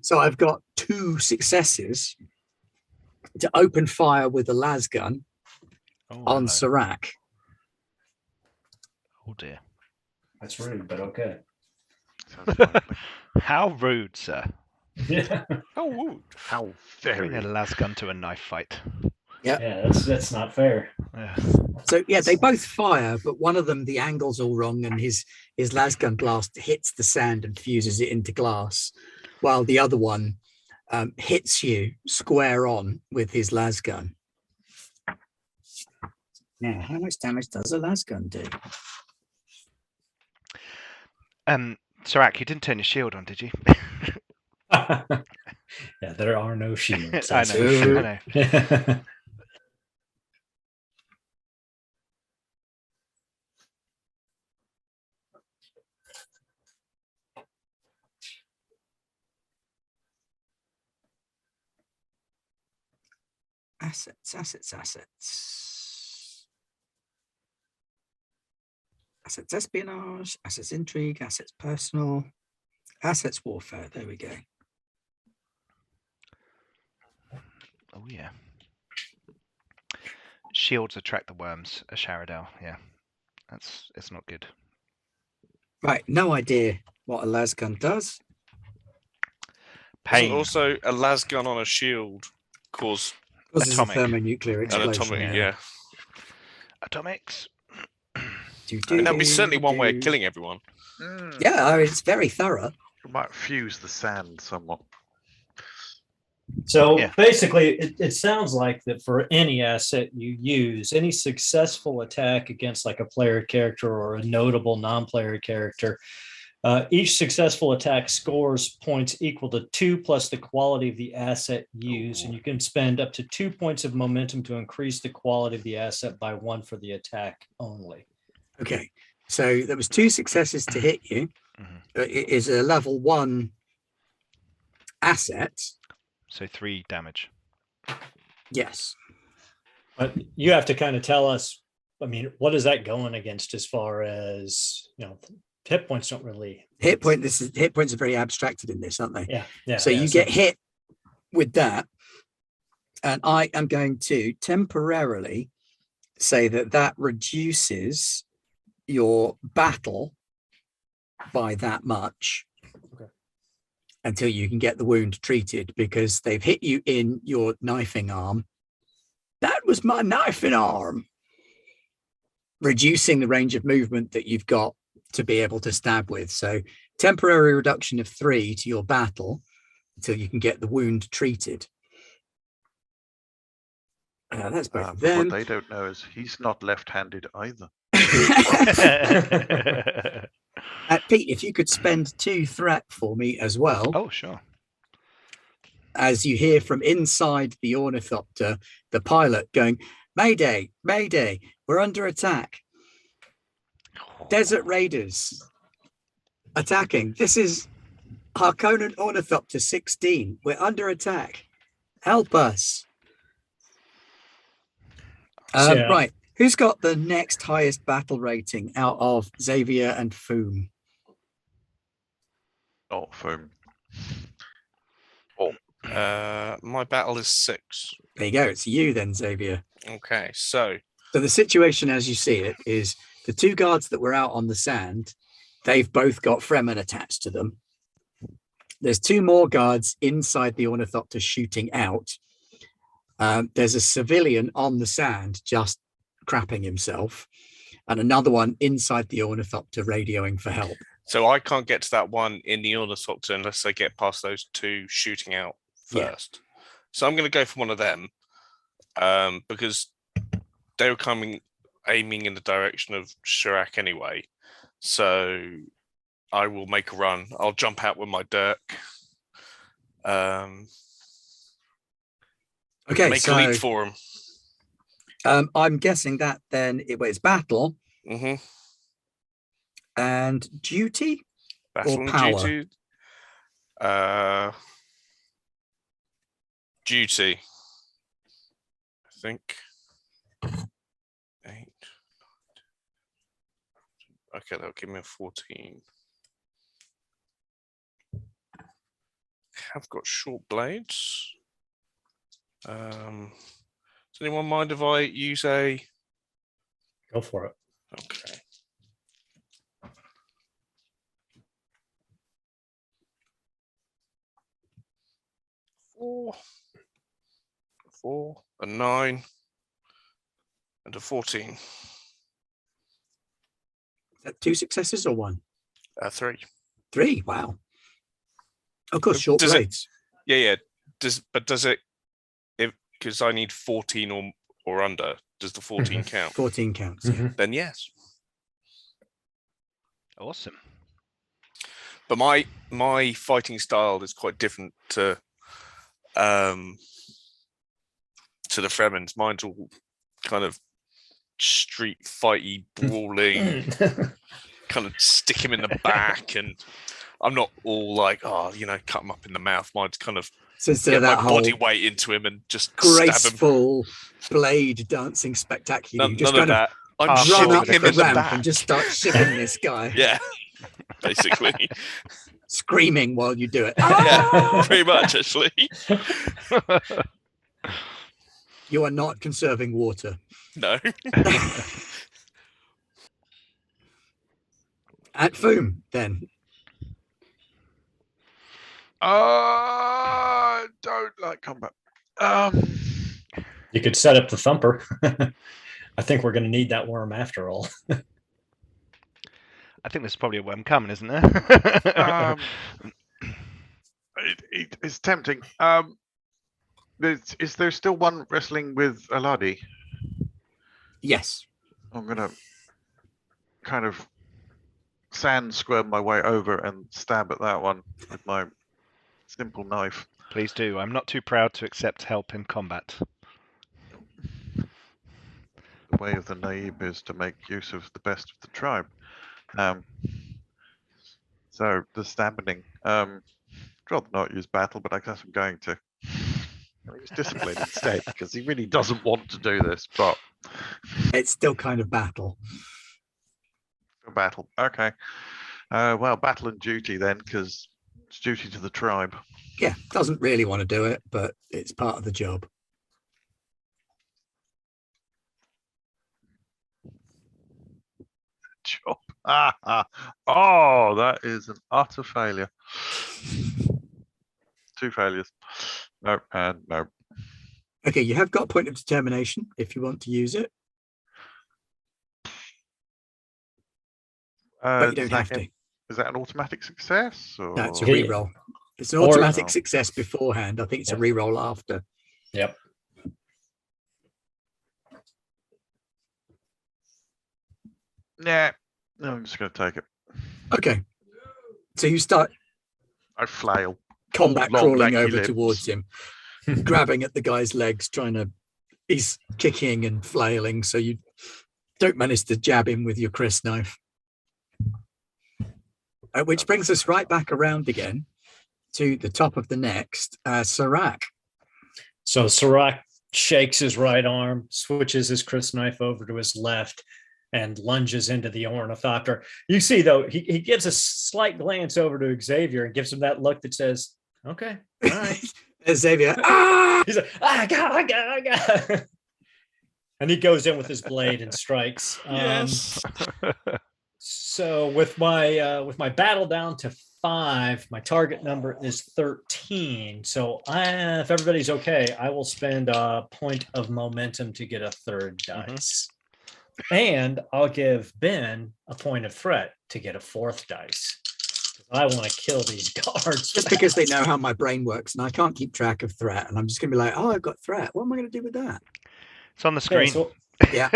So I've got 2 successes to open fire with a las gun on Sirach. Oh dear. That's rude, but okay. How rude, sir. Yeah. How Bring very. a las gun to a knife fight. Yeah, that's not fair. Yeah. So yeah, they both fire, but one of them, the angle's all wrong, and his las gun blast hits the sand and fuses it into glass, while the other one hits you square on with his las gun. Now, how much damage does a las gun do? Sirach, you didn't turn your shield on, did you? Yeah, there are no shields. I know. I know. Assets. Assets espionage, assets intrigue, assets personal, assets warfare. There we go. Oh yeah. Shields attract the worms. A Sharadel. Yeah, it's not good. Right, no idea what a lasgun does. Pain. Also, a las gun on a shield cause Causes Atomic. a thermonuclear an explosion. atomic. Yeah. Atomics. And that'd be certainly one way of killing everyone. Yeah, I mean, it's very thorough. It might fuse the sand somewhat. So Yeah. basically, it sounds like that for any asset you use, any successful attack against like a player character or a notable non-player character, each successful attack scores points equal to 2 plus the quality of the asset used, and you can spend up to 2 points of momentum to increase the quality of the asset by 1 for the attack only. Okay, so there was 2 successes to hit you. It is a level 1 asset. So 3 damage. Yes. But you have to kind of tell us, I mean, what is that going against as far as, hit points don't really... Hit points are very abstracted in this, aren't they? Yeah. So you get hit with that. And I am going to temporarily say that reduces your battle by that much. Okay. Until you can get the wound treated, because they've hit you in your knifing arm. That was my knifing arm. Reducing the range of movement that you've got to be able to stab with. So temporary reduction of 3 to your battle until you can get the wound treated. That's both of them. What they don't know is he's not left-handed either. Pete, if you could spend 2 threat for me as well. Oh, sure. As you hear from inside the ornithopter, the pilot going, "Mayday, Mayday, we're under attack. Desert Raiders attacking. This is Harkonnen Ornithopter 16. We're under attack. Help us." Yeah. Right. Who's got the next highest battle rating out of Xavier and Foom? Not foam. My battle is 6. There you go. It's you then, Xavier. Okay, so the situation as you see it is the 2 guards that were out on the sand, they've both got Fremen attached to them. There's 2 more guards inside the ornithopter shooting out. There's a civilian on the sand just crapping himself, and another one inside the ornithopter radioing for help. So I can't get to that one in the ornithopter unless I get past those 2 shooting out first. Yeah. So I'm going to go for one of them because they were aiming in the direction of Shirak anyway. So I will make a run. I'll jump out with my dirk. Okay, make a leap for him. I'm guessing that then it's battle and duty battle or power? Duty. Duty. I think. 8. Okay, that'll give me a 14. I've got short blades. Does anyone mind if I use a... Go for it. Okay. Four, a 9, and a 14. Is that 2 successes or 1? 3. 3. Wow. Of course, short blades. Yeah. Does it? Because I need 14 or under. Does the 14 count? 14 counts. Yeah. Then yes. Awesome. But my fighting style is quite different to the Fremens. Mine's all kind of street fighty, brawling, kind of stick him in the back, and I'm not all like, cut him up in the mouth. Mine's kind of get my body weight into him and just graceful blade dancing spectacular. None of that. I'm run up him the in the ramp back and just start shipping this guy. Yeah, basically. Screaming while you do it. Yeah, pretty much, actually. You are not conserving water. No. At Foom, then. Don't like combat. You could set up the thumper. I think we're going to need that worm after all. I think there's probably a worm coming, isn't there? It's tempting. Is there still one wrestling with Aladi? Yes. I'm gonna kind of sand squirm my way over and stab at that one with my simple knife. Please do. I'm not too proud to accept help in combat. The way of the Naib is to make use of the best of the tribe. So the stabbing. I'd rather not use battle, but I guess I'm going to. Use discipline instead, because he really doesn't want to do this, but It's still kind of battle. battle. Okay. Well, battle and duty then, because it's duty to the tribe. Yeah, doesn't really want to do it, but it's part of the job. Job. Oh, that is an utter failure. 2 failures. No, and no. Okay, you have got point of determination if you want to use it, but you don't have to. Is that an automatic success? Or? No, it's a reroll. It's an automatic success beforehand. I think it's a reroll after. Yep. Yeah, no, I'm just going to take it. Okay, so you start I flail. combat Long, crawling lanky over limbs. towards him, grabbing at the guy's legs, he's kicking and flailing, so you don't manage to jab him with your Chris knife. Which brings us right back around again to the top of the next, Serac. So Serac shakes his right arm, switches his Chris knife over to his left, and lunges into the ornithopter. You see, though, he gives a slight glance over to Xavier and gives him that look that says, okay, all right. Xavier, He's like, I got. And he goes in with his blade and strikes. Yes. So with my battle down to 5, my target number is 13. So if everybody's okay, I will spend a point of momentum to get a third dice. And I'll give Ben a point of threat to get a 4th dice. I want to kill these guards. just because they know how my brain works, and I can't keep track of threat, and I'm just going to be like, oh, I've got threat. What am I going to do with that? It's on the screen. Okay, so Yeah.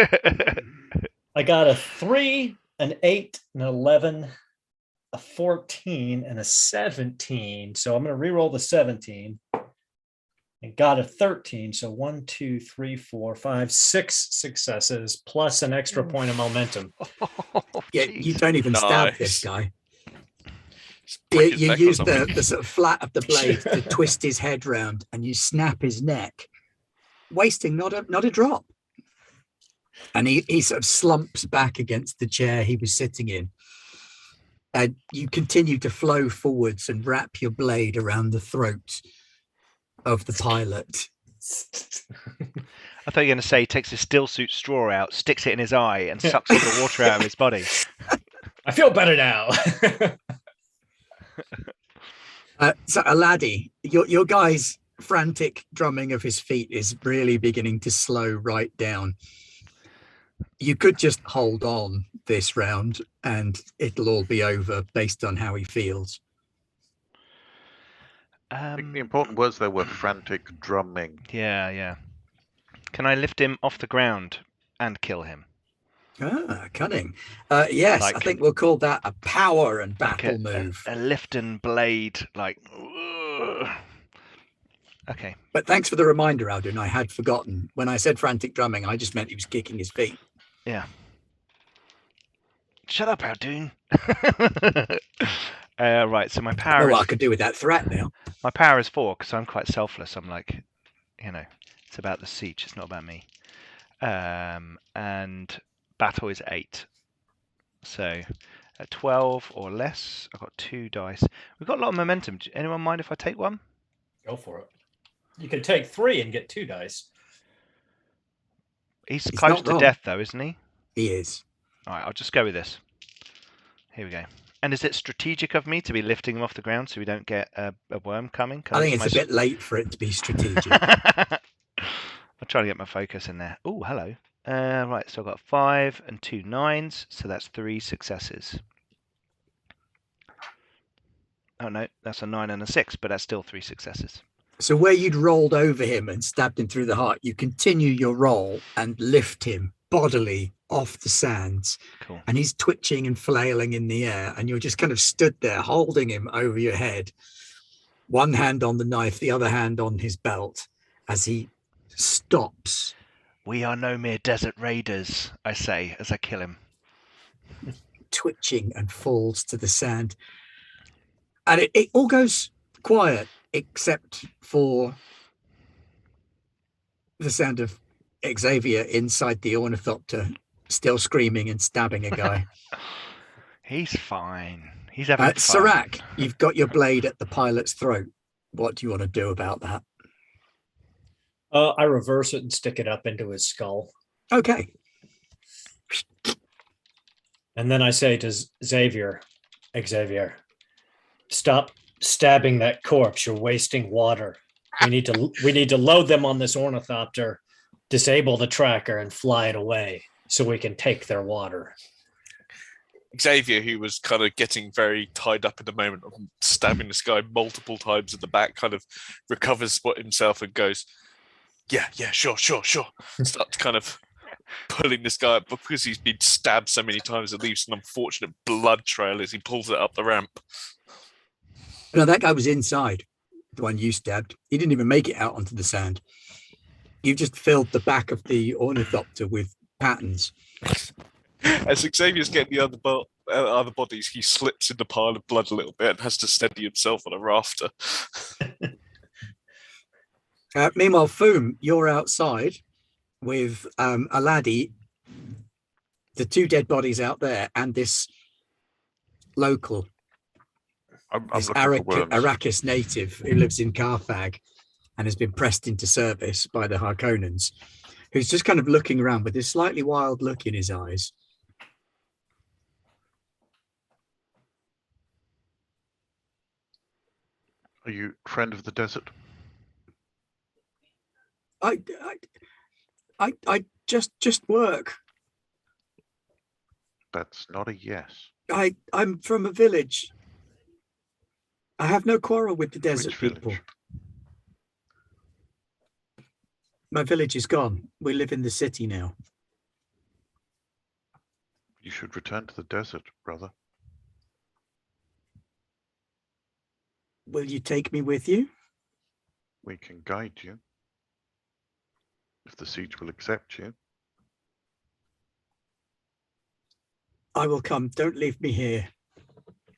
I got a 3, an 8, an 11, a 14, and a 17. So I'm going to re-roll the 17. And got a 13. So 1, 2, 3, 4, 5, 6 successes plus an extra point of momentum. Yeah, you don't even stab this guy. You use the sort of flat of the blade to twist his head round, and you snap his neck, wasting not a drop. And he sort of slumps back against the chair he was sitting in. And you continue to flow forwards and wrap your blade around the throat of the pilot. I thought you were going to say he takes his still suit straw out, sticks it in his eye, and sucks all the water out of his body. I feel better now. So Aladi, your guy's frantic drumming of his feet is really beginning to slow right down. You could just hold on this round and it'll all be over based on how he feels. I think the important words there were frantic drumming. Yeah. Can I lift him off the ground and kill him? Cunning. Yes, I think we'll call that a power and battle move. A lift and blade, like. Okay. But thanks for the reminder, Aldun. I had forgotten. When I said frantic drumming, I just meant he was kicking his feet. Yeah. Shut up, Aldun. Right, so my power. Oh, well, I could do with that threat now. My power is 4 because I'm quite selfless. I'm like, it's about the siege. It's not about me. And battle is 8. So at 12 or less, I've got 2 dice. We've got a lot of momentum. Anyone mind if I take one? Go for it. You can take 3 and get 2 dice. He's close to death, though, isn't he? He is. All right, I'll just go with this. Here we go. And is it strategic of me to be lifting him off the ground so we don't get a worm coming? I think it's a bit late for it to be strategic. I'll try to get my focus in there. Oh, hello. Right, so I've got 5 and 2 9s, so that's 3 successes. Oh no, that's a 9 and a 6, but that's still 3 successes. So where you'd rolled over him and stabbed him through the heart, you continue your roll and lift him bodily off the sands. Cool. And he's twitching and flailing in the air, and you're just kind of stood there holding him over your head, one hand on the knife, the other hand on his belt, as he stops. We are no mere desert raiders, I say as I kill him. Twitching and falls to the sand. And it all goes quiet, except for the sound of Xavier inside the ornithopter, still screaming and stabbing a guy. He's fine. He's having fun. Serac, you've got your blade at the pilot's throat. What do you want to do about that? I reverse it and stick it up into his skull. Okay. And then I say to Xavier, stop stabbing that corpse. You're wasting water. We need to load them on this ornithopter, disable the tracker, and fly it away so we can take their water. Xavier, who was kind of getting very tied up in the moment of stabbing this guy multiple times at the back, kind of recovers himself and goes, yeah, sure. Starts kind of pulling this guy up because he's been stabbed so many times. It leaves an unfortunate blood trail as he pulls it up the ramp. No, that guy was inside, the one you stabbed. He didn't even make it out onto the sand. You just filled the back of the ornithopter with patterns. As Xavier's getting the other bodies, he slips in the pile of blood a little bit and has to steady himself on a rafter. Meanwhile, Foom, you're outside with a laddie, the 2 dead bodies out there, and this local, this Arrakis native who lives in Carthag and has been pressed into service by the Harkonnens, who's just kind of looking around with this slightly wild look in his eyes. Are you friend of the desert? I just work. That's not a yes. I'm from a village. I have no quarrel with the desert people. My village is gone. We live in the city now. You should return to the desert, brother. Will you take me with you? We can guide you. If the siege will accept you. I will come. Don't leave me here.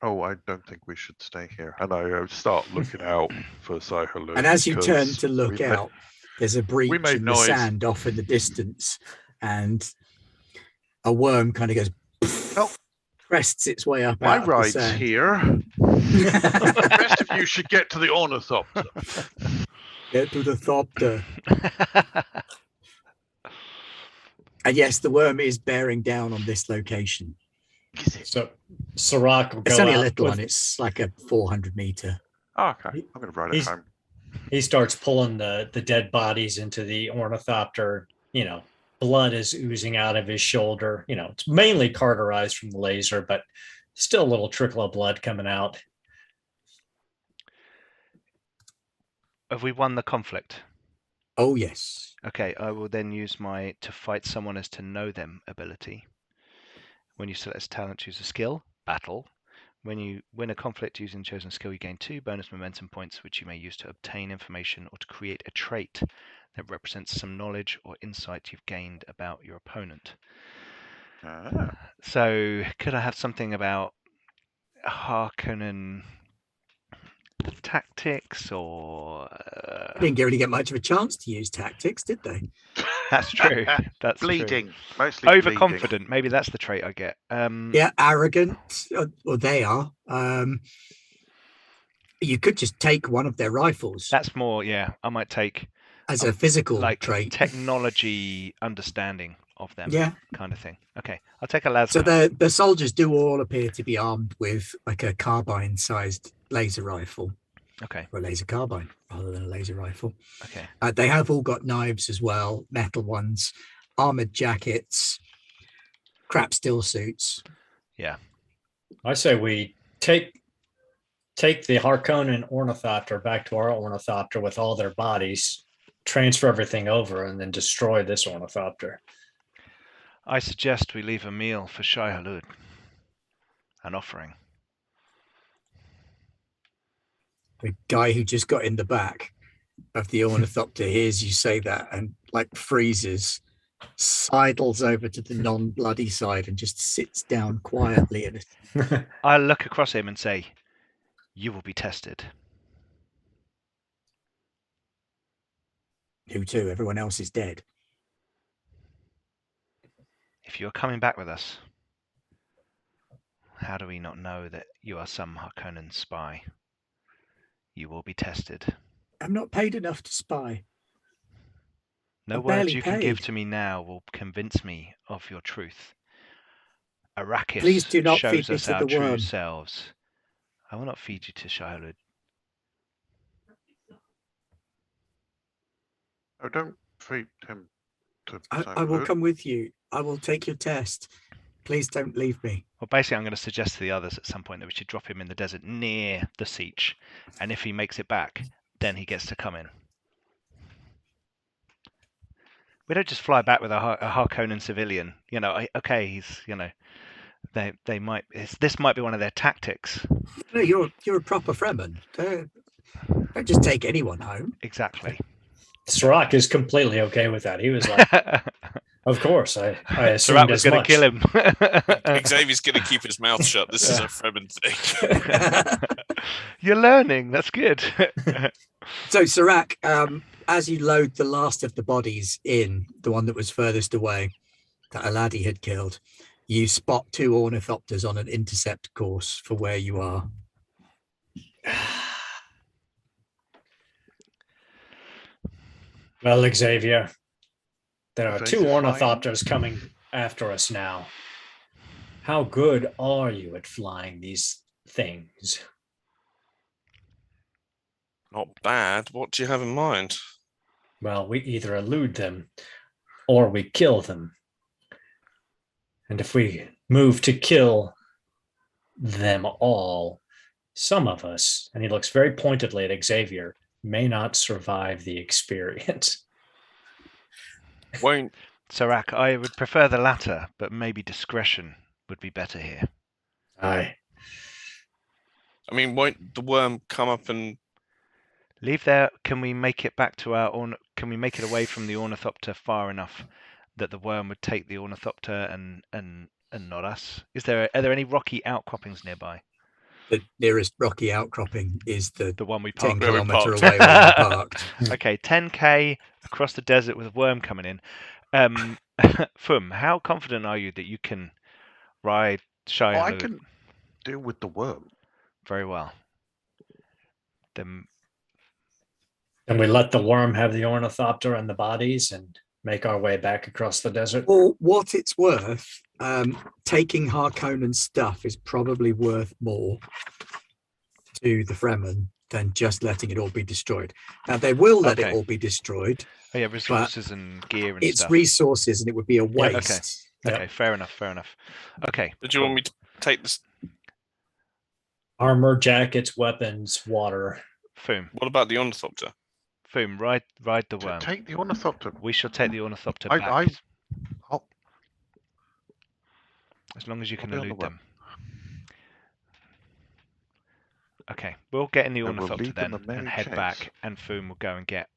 Oh, I don't think we should stay here. And I start looking out for Sai-Hulud. And as you turn to look out, there's a breach in the sand off in the distance, and a worm kind of goes, crests its way up. My ride's here. The rest of you should get to the ornithopter. Get to the thopter. And yes, the worm is bearing down on this location. So Serac will go. It's only a little one. It's like a 400 meter. Oh, okay, I'm going to ride it home. He starts pulling the dead bodies into the ornithopter. Blood is oozing out of his shoulder. It's mainly cauterized from the laser, but still a little trickle of blood coming out. Have we won the conflict? Oh, yes. Okay, I will then use my to fight someone as to know them ability. When you select a talent, choose a skill, battle. When you win a conflict using chosen skill, you gain 2 bonus momentum points, which you may use to obtain information or to create a trait that represents some knowledge or insight you've gained about your opponent. So could I have something about Harkonnen tactics or... Didn't really get much of a chance to use tactics, did they? That's true. That's bleeding. True. Mostly overconfident. Bleeding. Maybe that's the trait I get. Yeah, arrogant, or they are. You could just take one of their rifles. That's more, yeah. I might take as a physical like trait. Technology understanding of them, Yeah. kind of thing. Okay, I'll take a las So gun. the soldiers do all appear to be armed with like a carbine-sized laser rifle, Okay, or a laser carbine rather than a laser rifle. okay. They have all got knives as well, metal ones, armored jackets, crap steel suits. Yeah. I say we take the Harkonnen ornithopter back to our ornithopter with all their bodies, transfer everything over, and then destroy this ornithopter. I suggest we leave a meal for Shai Hulud. An offering. The guy who just got in the back of the ornithopter hears you say that and like freezes, sidles over to the non-bloody side and just sits down quietly. And I look across him and say, "You will be tested." who to? Everyone else is dead. If you are coming back with us, how do we not know that you are some Harkonnen spy? You will be tested. I'm not paid enough to spy. No I'm words barely you can give paid. to me now will convince me of your truth. Arrakis Please do not shows feed me us to our the true worm. selves. I will not feed you to Shai Hulud. Oh, don't feed him to I will Sietch. come with you. I will take your test. Please don't leave me. Well, basically, I'm going to suggest to the others at some point that we should drop him in the desert near the Sietch, and if he makes it back, then he gets to come in. We don't just fly back with a Harkonnen civilian. You know, okay, he's, you know, they might. This might be one of their tactics. No, you're a proper Fremen. Don't just take anyone home. Exactly. Sirach is completely okay with that. He was like, of course, I assumed Sarat was as going to much. kill him. Xavier's going to keep his mouth shut. This is a Fremen thing. You're learning. That's good. So, Sirach, as you load the last of the bodies in, the one that was furthest away, that Aladi had killed, you spot 2 ornithopters on an intercept course for where you are. Well, Xavier, there are They 2 define- ornithopters coming after us now. How good are you at flying these things? Not bad. What do you have in mind? Well, we either elude them or we kill them. And if we move to kill them all, some of us, and he looks very pointedly at Xavier, may not survive the experience. Won't Sarak, I would prefer the latter, but maybe discretion would be better here. Aye. won't the worm come up and Leave there. Can we make it back to our can we make it away from the ornithopter far enough that the worm would take the ornithopter and not us? Are there any rocky outcroppings nearby? The nearest rocky outcropping is the The one we 10 parked. Where we kilometre parked. away where you parked. Okay, 10k across the desert with a worm coming in. Fum, how confident are you that you can ride Shai Oh, I Hulud? can deal with the worm. Very well. Then And we let the worm have the ornithopter and the bodies and make our way back across the desert. For what it's worth, taking Harkonnen stuff is probably worth more to the Fremen than just letting it all be destroyed. Now, they will let it Okay. all be destroyed. oh yeah, resources and gear and It's stuff. resources and it would be a waste. Okay, fair enough. Okay. did you want me to take this? Armor, jackets, weapons, water. Fum, What about the ornithopter? ride the To worm. take the ornithopter. We shall take the ornithopter I- back. I'll- As long as you can I'll be on the elude worm. them. Okay, we'll get in the And we'll ornithopter lead them then a merry and head chase. back, and Fum will go and get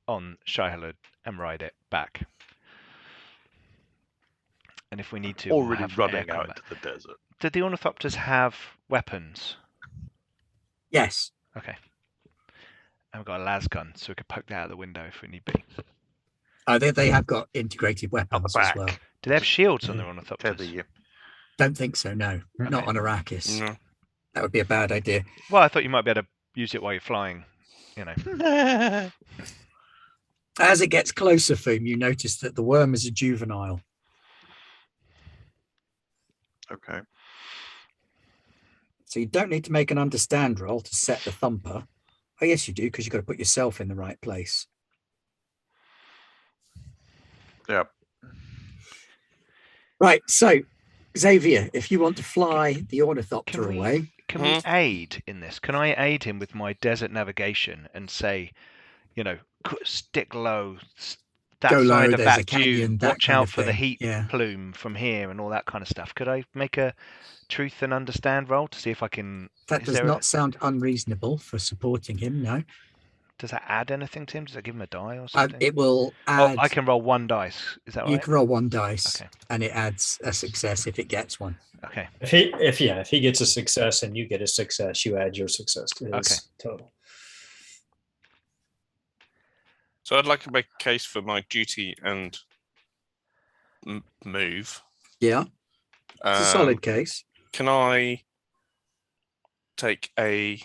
on Shai Hulud and ride it back. And if we need to, we'll Already have running air out combat. into the desert. Did the ornithopters have weapons? Yes. Okay. And we've got a las gun, so we could poke that out the window if we need be. They have got integrated weapons as back. well. Do they have shields on their Tether ornithopters? you. Don't think so, no. Not Okay. on Arrakis. No. That would be a bad idea. Well, I thought you might be able to use it while you're flying, you know. As it gets closer, Foom, you notice that the worm is a juvenile. Okay. So you don't need to make an understand roll to set the thumper. Oh, yes, you do, because you've got to put yourself in the right place. Yeah. Right, so Xavier, if you want to fly the ornithopter away, Can we aid in this? Can I aid him with my desert navigation and say, stick low, that go side low, of there's a that canyon, dune, that watch kind out of for the thing. heat Yeah. plume from here and all that kind of stuff. Could I make a truth and understand roll to see if I can... That does not sound unreasonable for supporting him, no. Does that add anything to him? Does that give him a die or something? It will add... I can roll one dice. Is that right? You can roll one dice, Okay. and it adds a success if it gets one. Okay. If he gets a success and you get a success, you add your success to his total. So I'd like to make a case for my duty and move. Yeah, it's a solid case. Can I take a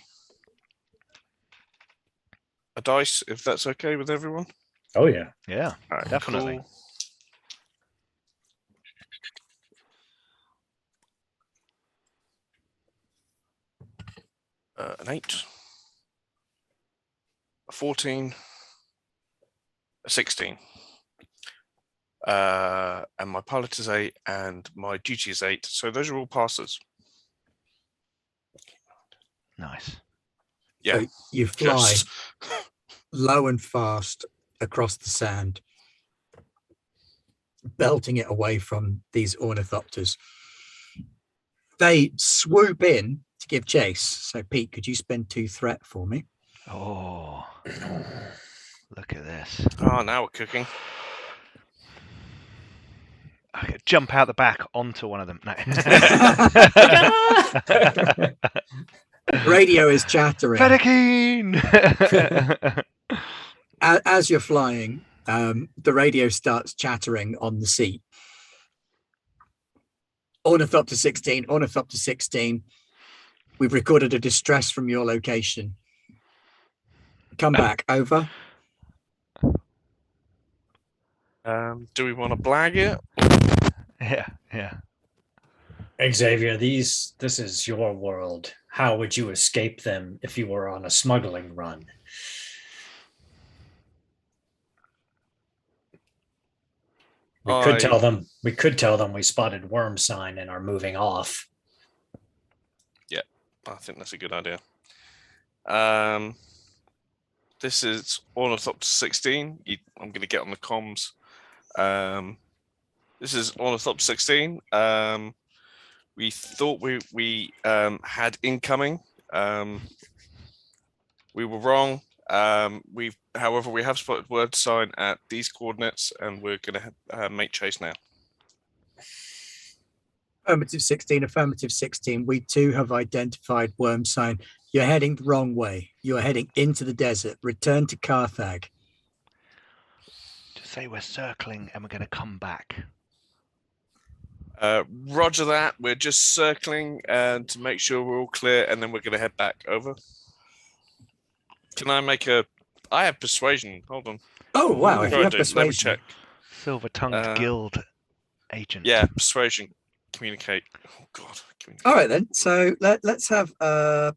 dice, if that's okay with everyone? Oh, yeah. Yeah, All right, definitely. cool. An 8, a 14, a 16. And my pilot is 8 and my duty is 8. So those are all passes. Nice. Yeah. So you fly low and fast across the sand, belting it away from these ornithopters. They swoop in to give chase. So Pete, could you spend 2 threat for me? Oh, look at this. Oh, now we're cooking. I could jump out the back onto one of them. No. Radio is chattering. Fedekeen! As you're flying, the radio starts chattering on the seat. Ornithopter 16, Ornithopter 16. We've recorded a distress from your location. Come back, over. Do we want to blag it? Yeah. Xavier, this is your world. How would you escape them if you were on a smuggling run? We could tell them we spotted worm sign and are moving off. Yeah, I think that's a good idea. This is Ornithopter 16. I'm going to get on the comms. This is Ornithopter 16. We thought we had incoming. We were wrong. However, we have spotted word sign at these coordinates, and we're going to make chase now. Affirmative 16, affirmative 16. We too have identified worm sign. You're heading the wrong way. You're heading into the desert. Return to Carthage. Just say we're circling and we're going to come back. Roger that. We're just circling to make sure we're all clear, and then we're going to head back. Over. Can I make a... I have persuasion. Hold on. Oh, wow. If you have Let me persuasion. check. Silver-tongued guild agent. Yeah, persuasion. Communicate. Oh, God. Communicate. All right, then. So let's have a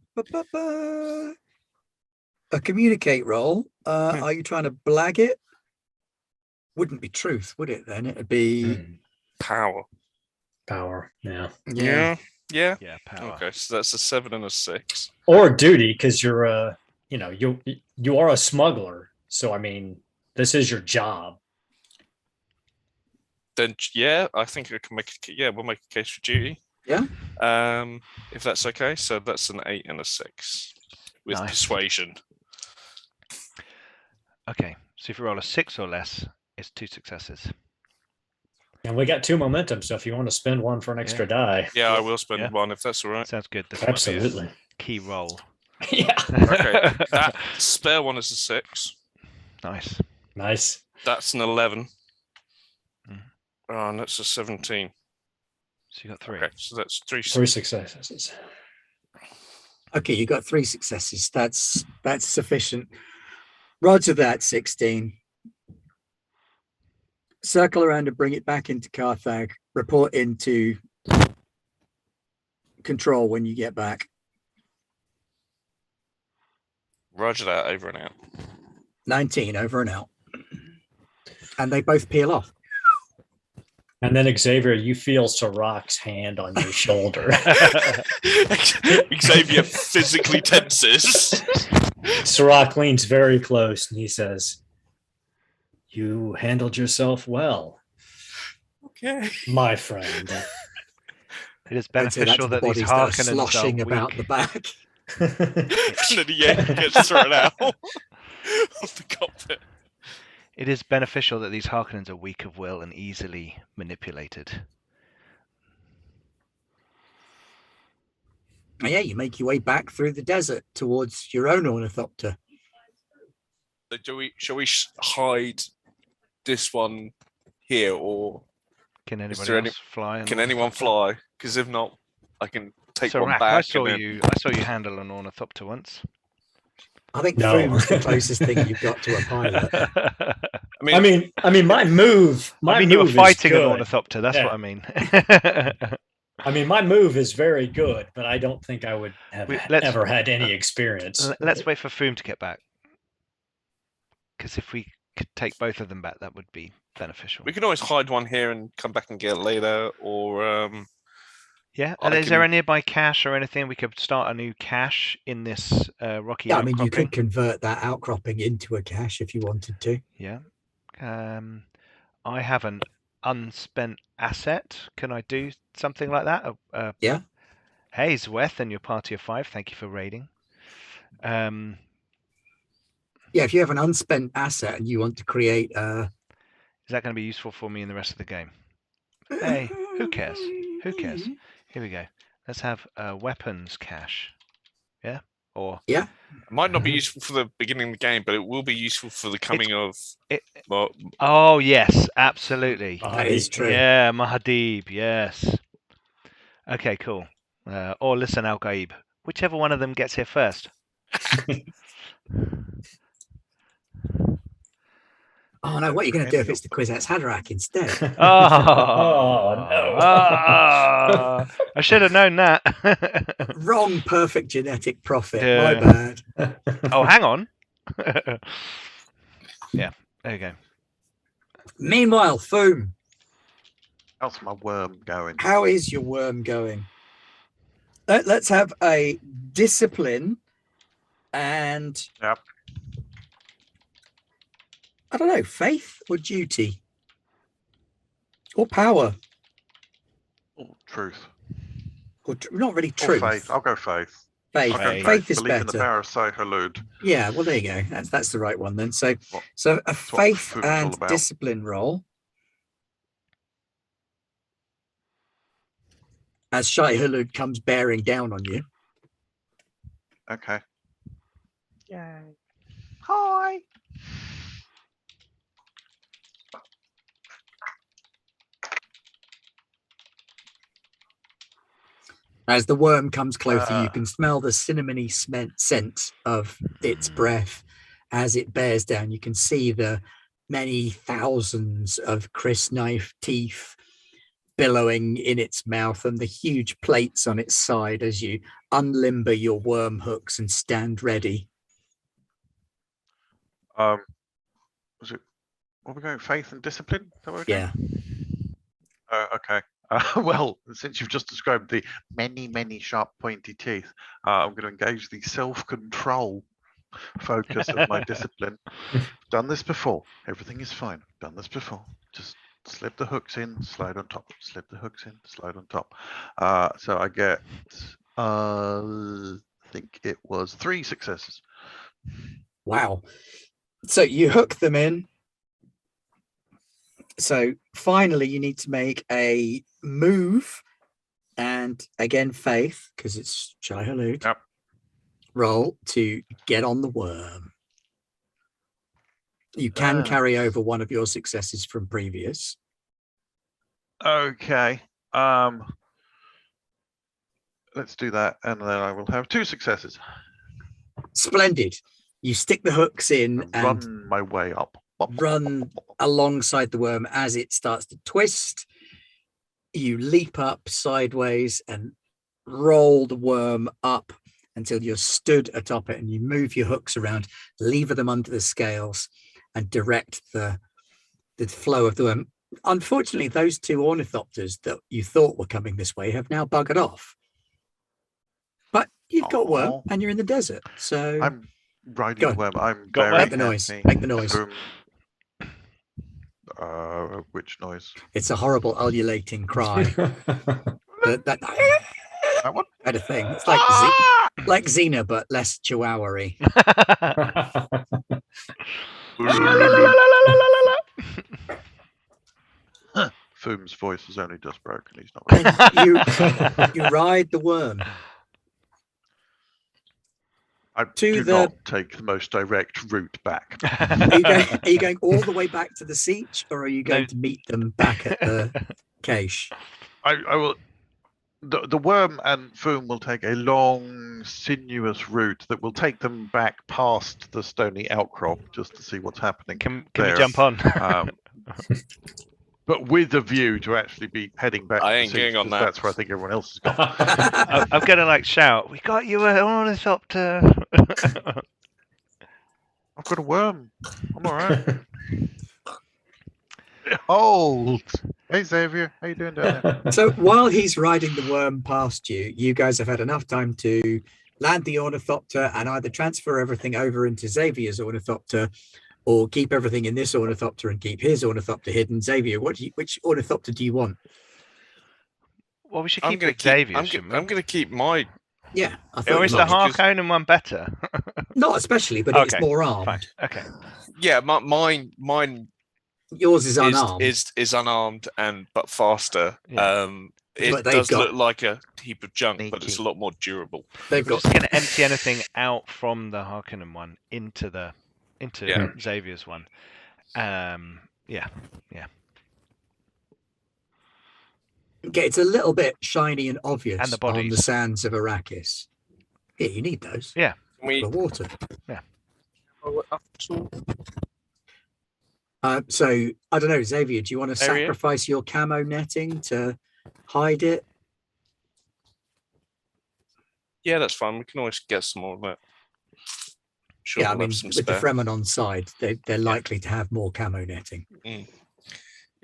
communicate roll. Are you trying to blag it? Wouldn't be truth, would it then? It'd be... Power. Yeah. Yeah. Power. Okay, so that's a 7 and a 6. Or duty, because you're you are a smuggler. So I mean, this is your job. Then yeah, I think I can make we'll make a case for duty. Yeah. If that's okay. So that's an 8 and a 6 with persuasion. Okay, so if you roll a 6 or less, it's 2 successes. And we got 2 momentum, so if you want to spend one for an extra die. Yeah, I will spend one if that's all right. Sounds good. This Absolutely. Key roll. Yeah. Okay, that spare one is a 6. Nice. That's an 11. Oh, and that's a 17. So you got 3. Okay, so that's 3 successes. Okay, you got 3 successes. That's sufficient. Roger that, 16. circle around and bring it back into Carthag. Report into control when you get back. Roger that. Over and out. 19, over and out. And they both peel off. And then Xavier, you feel Sirach's hand on your shoulder. Xavier physically tenses. Sirach leans very close and he says, "You handled yourself well, Okay. my friend." It is I'd say that's beneficial the that these bodies that are Harkonnens sloshing are about weak. the back. And then he gets thrown out of the cockpit. It is beneficial that these Harkonnens are weak of will and easily manipulated. Oh, yeah, you make your way back through the desert towards your own ornithopter. So shall we hide this one here, or Can there anybody any- else fly? an can anyone ornithopter? fly? Because if not, I can take one Sirach, back. I saw and then... you handle an ornithopter once. I think No. Foom's the closest thing you've got to a pilot. I mean, I mean, my move. I mean, you were move is fighting an good. ornithopter. That's Yeah. what I mean. I mean, my move is very good, but I don't think I would have Let's- ever had any experience. Let's wait for Foom to get back. Because if we could take both of them back, that would be beneficial. we can always hide one here and come back and get it later, or Yeah. I Is there can- a nearby cache or anything? We could start a new cache in this rocky Yeah, I mean, you outcropping. could convert that outcropping into a cache if you wanted to. Yeah. I have an unspent asset. Can I do something like that? Yeah. Hey, Zweth and your party of 5. Thank you for raiding. Yeah, if you have an unspent asset and you want to create a... Is that going to be useful for me in the rest of the game? Hey, who cares? Who cares? Here we go. Let's have a weapons cache. Yeah? Or Yeah. it might not be useful for the beginning of the game, but it will be useful for the coming of. Well, oh yes, absolutely. That is true. Yeah, Mahadib, yes. Okay, cool. Or listen, Al Gaib. Whichever one of them gets here first. Oh no, what are you going to do if it's the Kwisatz Haderach instead? Oh, no. I should have known that. Wrong perfect genetic profit. Yeah. My bad. Oh, hang on. Yeah, there you go. Meanwhile, Foom, How's my worm going? how is your worm going? Let's have a discipline and Yep. I don't know, faith or duty or power Oh, truth. or not really Or truth. faith. I'll go faith. Faith. I'll go Faith. Faith is Believe in the better. power of Sai-Halud. Yeah, well, there you go. That's the right one then. So, What- so a what faith Foom's all and about. discipline roll. As Shai Hulud comes bearing down on you. Okay. Yay. Hi. As the worm comes closer, you can smell the cinnamony scent of its breath as it bears down. You can see the many thousands of crisp knife teeth billowing in its mouth and the huge plates on its side as you unlimber your worm hooks and stand ready. Was it? What are we going? Faith and discipline? Is that what we're Yeah. doing? Okay. Well, since you've just described the many sharp, pointy teeth, I'm going to engage the self-control focus of my discipline. Done this before. Everything is fine. Done this before. Just slip the hooks in, slide on top. Slip the hooks in, slide on top. So I get, I think it was 3 successes. Wow. So you hook them in. So finally, you need to make a move, and again, faith, because it's Shai Hulud. Yep. Roll to get on the worm. You can carry over one of your successes from previous. Okay. Let's do that, and then I will have 2 successes. Splendid. You stick the hooks in, And and run my way up. run alongside the worm as it starts to twist. You leap up sideways and roll the worm up until you're stood atop it, and you move your hooks around, lever them under the scales, and direct the flow of the worm. Unfortunately, those two ornithopters that you thought were coming this way have now buggered off. But you've got worm, and you're in the desert, so I'm riding Go the on. worm. I'm Got very worm? Make the noise. happy. Make the noise. Which noise? It's a horrible ululating cry. that That one? kind of thing. It's like Xena, but less chihuahua-y. Foom's voice is only just broken. He's not. And you ride the worm. I to do the- not take the most direct route back. Are you going all the way back to the Sietch, or are you going No. to meet them back at the cache? I will. The worm and Foom will take a long, sinuous route that will take them back past the stony outcrop just to see what's happening. Can we there. jump on? But with a view to actually be heading back. I to ain't the going Sietch, on 'cause that. That's where I think everyone else has gone. I'm gonna like shout, "We got you an ornithopter!" I've got a worm. I'm all right. Hold. Hey Xavier, how you doing down there? So while he's riding the worm past you, you guys have had enough time to land the ornithopter and either transfer everything over into Xavier's ornithopter, or keep everything in this ornithopter and keep his ornithopter hidden. Xavier, which ornithopter do you want? Well, we should I'm keep going Xavier, shouldn't we? to keep my. Yeah, I thought Or you is the might. Harkonnen one better? Not especially, but it's Okay, more armed. Fine. Okay. Yeah, mine Yours is unarmed. is unarmed but faster. Yeah. It But they've does got- look like a heap of junk, but it's Sneaky. a lot more durable. They've We're got just going to empty anything out from the Harkonnen one into Yeah. Xavier's one. Yeah. okay, it's a little bit shiny and obvious And the on the bodies. sands of Arrakis. Yeah, you need those Yeah. We for water. oh, up to- So I don't know, Xavier, do you want to Area? sacrifice your camo netting to hide it? Yeah, that's fine. We can always get some more of that. Sure, Yeah, I we'll have mean, some with the spare. Fremen on side, they're likely to have more camo netting. Yeah,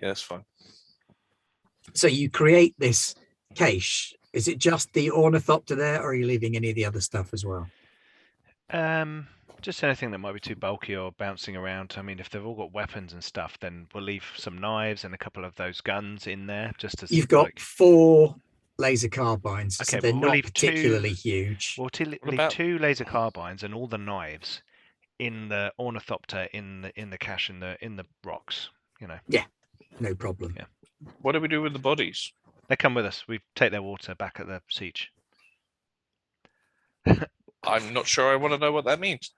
that's fine. So you create this cache. Is it just the ornithopter there, or are you leaving any of the other stuff as well? Just anything that might be too bulky or bouncing around. I mean, if they've all got weapons and stuff, then we'll leave some knives and a couple of those guns in there. Just as You've got like, 4 laser carbines, so Okay, they're well, we'll not leave two- particularly huge. we'll leave about- 2 laser carbines and all the knives in the ornithopter in the cache in the rocks. You know, No problem. Yeah. What do we do with the bodies? they come with us. We take their water back at the Sietch. I'm not sure I want to know what that means.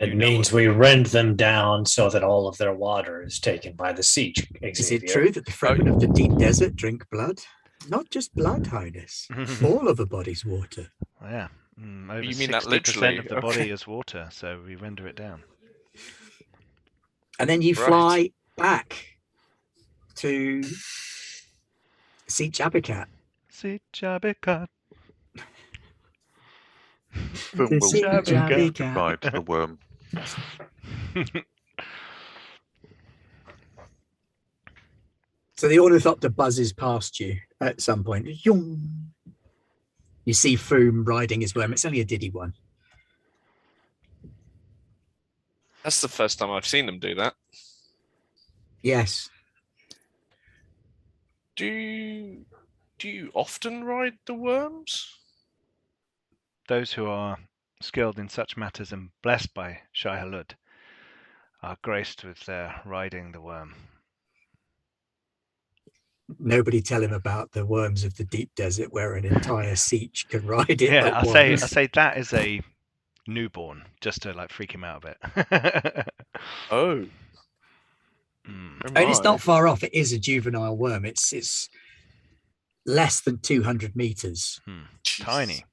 It means we rend them down so that all of their water is taken by the Sietch. Is it Xavier. true that the Fremen of the deep desert drink blood? Not just blood, Highness. All of a body's water. Yeah. Over You mean that 60% literally? of the Okay. body is water, so we render it down. And then you Right. fly back to Sietch Abbikat. Sietch Abbikat. Foom The will Sietch continue to Abbikat. ride the worm. So the ornithopter buzzes past you at some point. Yoom. You see Foom riding his worm. It's only a diddy one. That's the first time I've seen them do that. Yes. Do you often ride the worms? Those who are skilled in such matters and blessed by Shai Halud are graced with their riding the worm. Nobody tell him about the worms of the deep desert where an entire Sietch can ride it. Yeah, at I once. say that is a newborn, just to like freak him out a bit. Oh, And it's not far off. It is a juvenile worm. It's less than 200 meters. Tiny.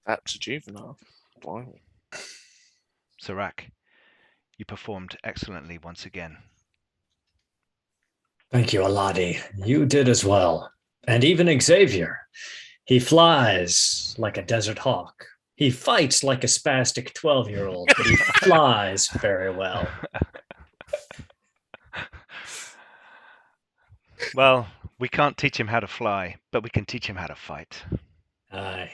That's a juvenile. Blimey. Serac, you performed excellently once again. Thank you, Aladi. You did as well. And even Xavier. He flies like a desert hawk. He fights like a spastic 12-year-old, but he flies very well. Well, we can't teach him how to fly, but we can teach him how to fight. Aye.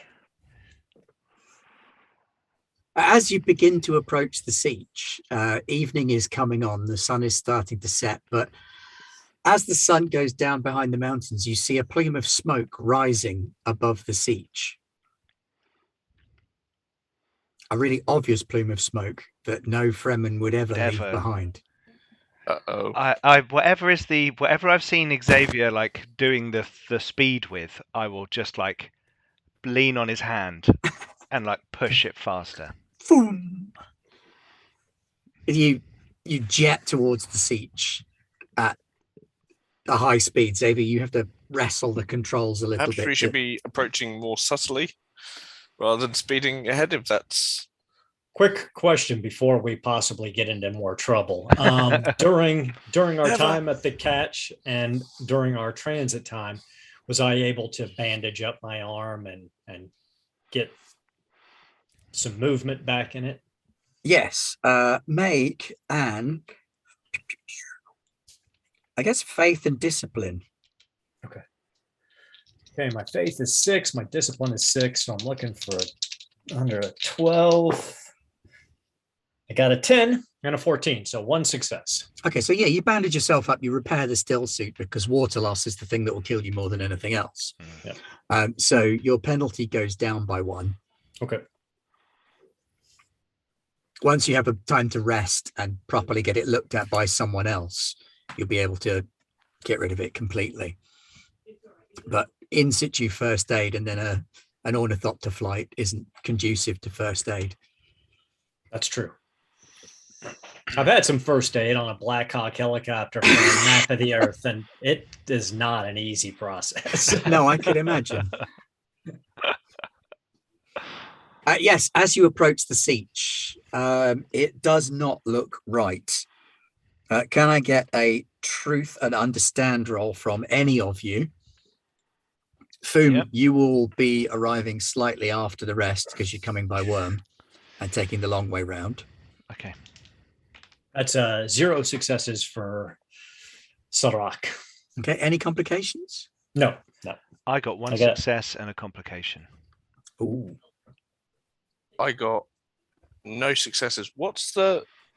As you begin to approach the Sietch, evening is coming on. The sun is starting to set, but as the sun goes down behind the mountains, you see a plume of smoke rising above the Sietch. A really obvious plume of smoke that no Fremen would ever leave behind. Whatever I've seen Xavier like doing the speed with, I will just like lean on his hand and like push it faster. Boom! You jet towards the Sietch at a high speed. Xavier, you have to wrestle the controls a little bit. Perhaps we should be approaching more subtly rather than speeding ahead, if that's... Quick question before we possibly get into more trouble. During our time at the catch and during our transit time, was I able to bandage up my arm and get some movement back in it? Yes. Make an, I guess, faith and discipline. Okay, my faith is 6, my discipline is 6, so I'm looking for under a 12. I got a 10 and a 14, so 1 success. Okay, so yeah, you bandage yourself up, you repair the still suit because water loss is the thing that will kill you more than anything else. Yeah. So your penalty goes down by 1. Okay. Once you have a time to rest and properly get it looked at by someone else, you'll be able to get rid of it completely. But in situ first aid and then an ornithopter flight isn't conducive to first aid. That's true. I've had some first aid on a Black Hawk helicopter for a map of the Earth, and it is not an easy process. No, I can imagine. Yes, as you approach the Sietch, it does not look right. Can I get a truth and understand roll from any of you? Foom, yep. You will be arriving slightly after the rest because you're coming by worm and taking the long way round. Okay. That's 0 successes for Serac. Okay. Any complications? No. I got 1 success and a complication. Ooh. I got no successes.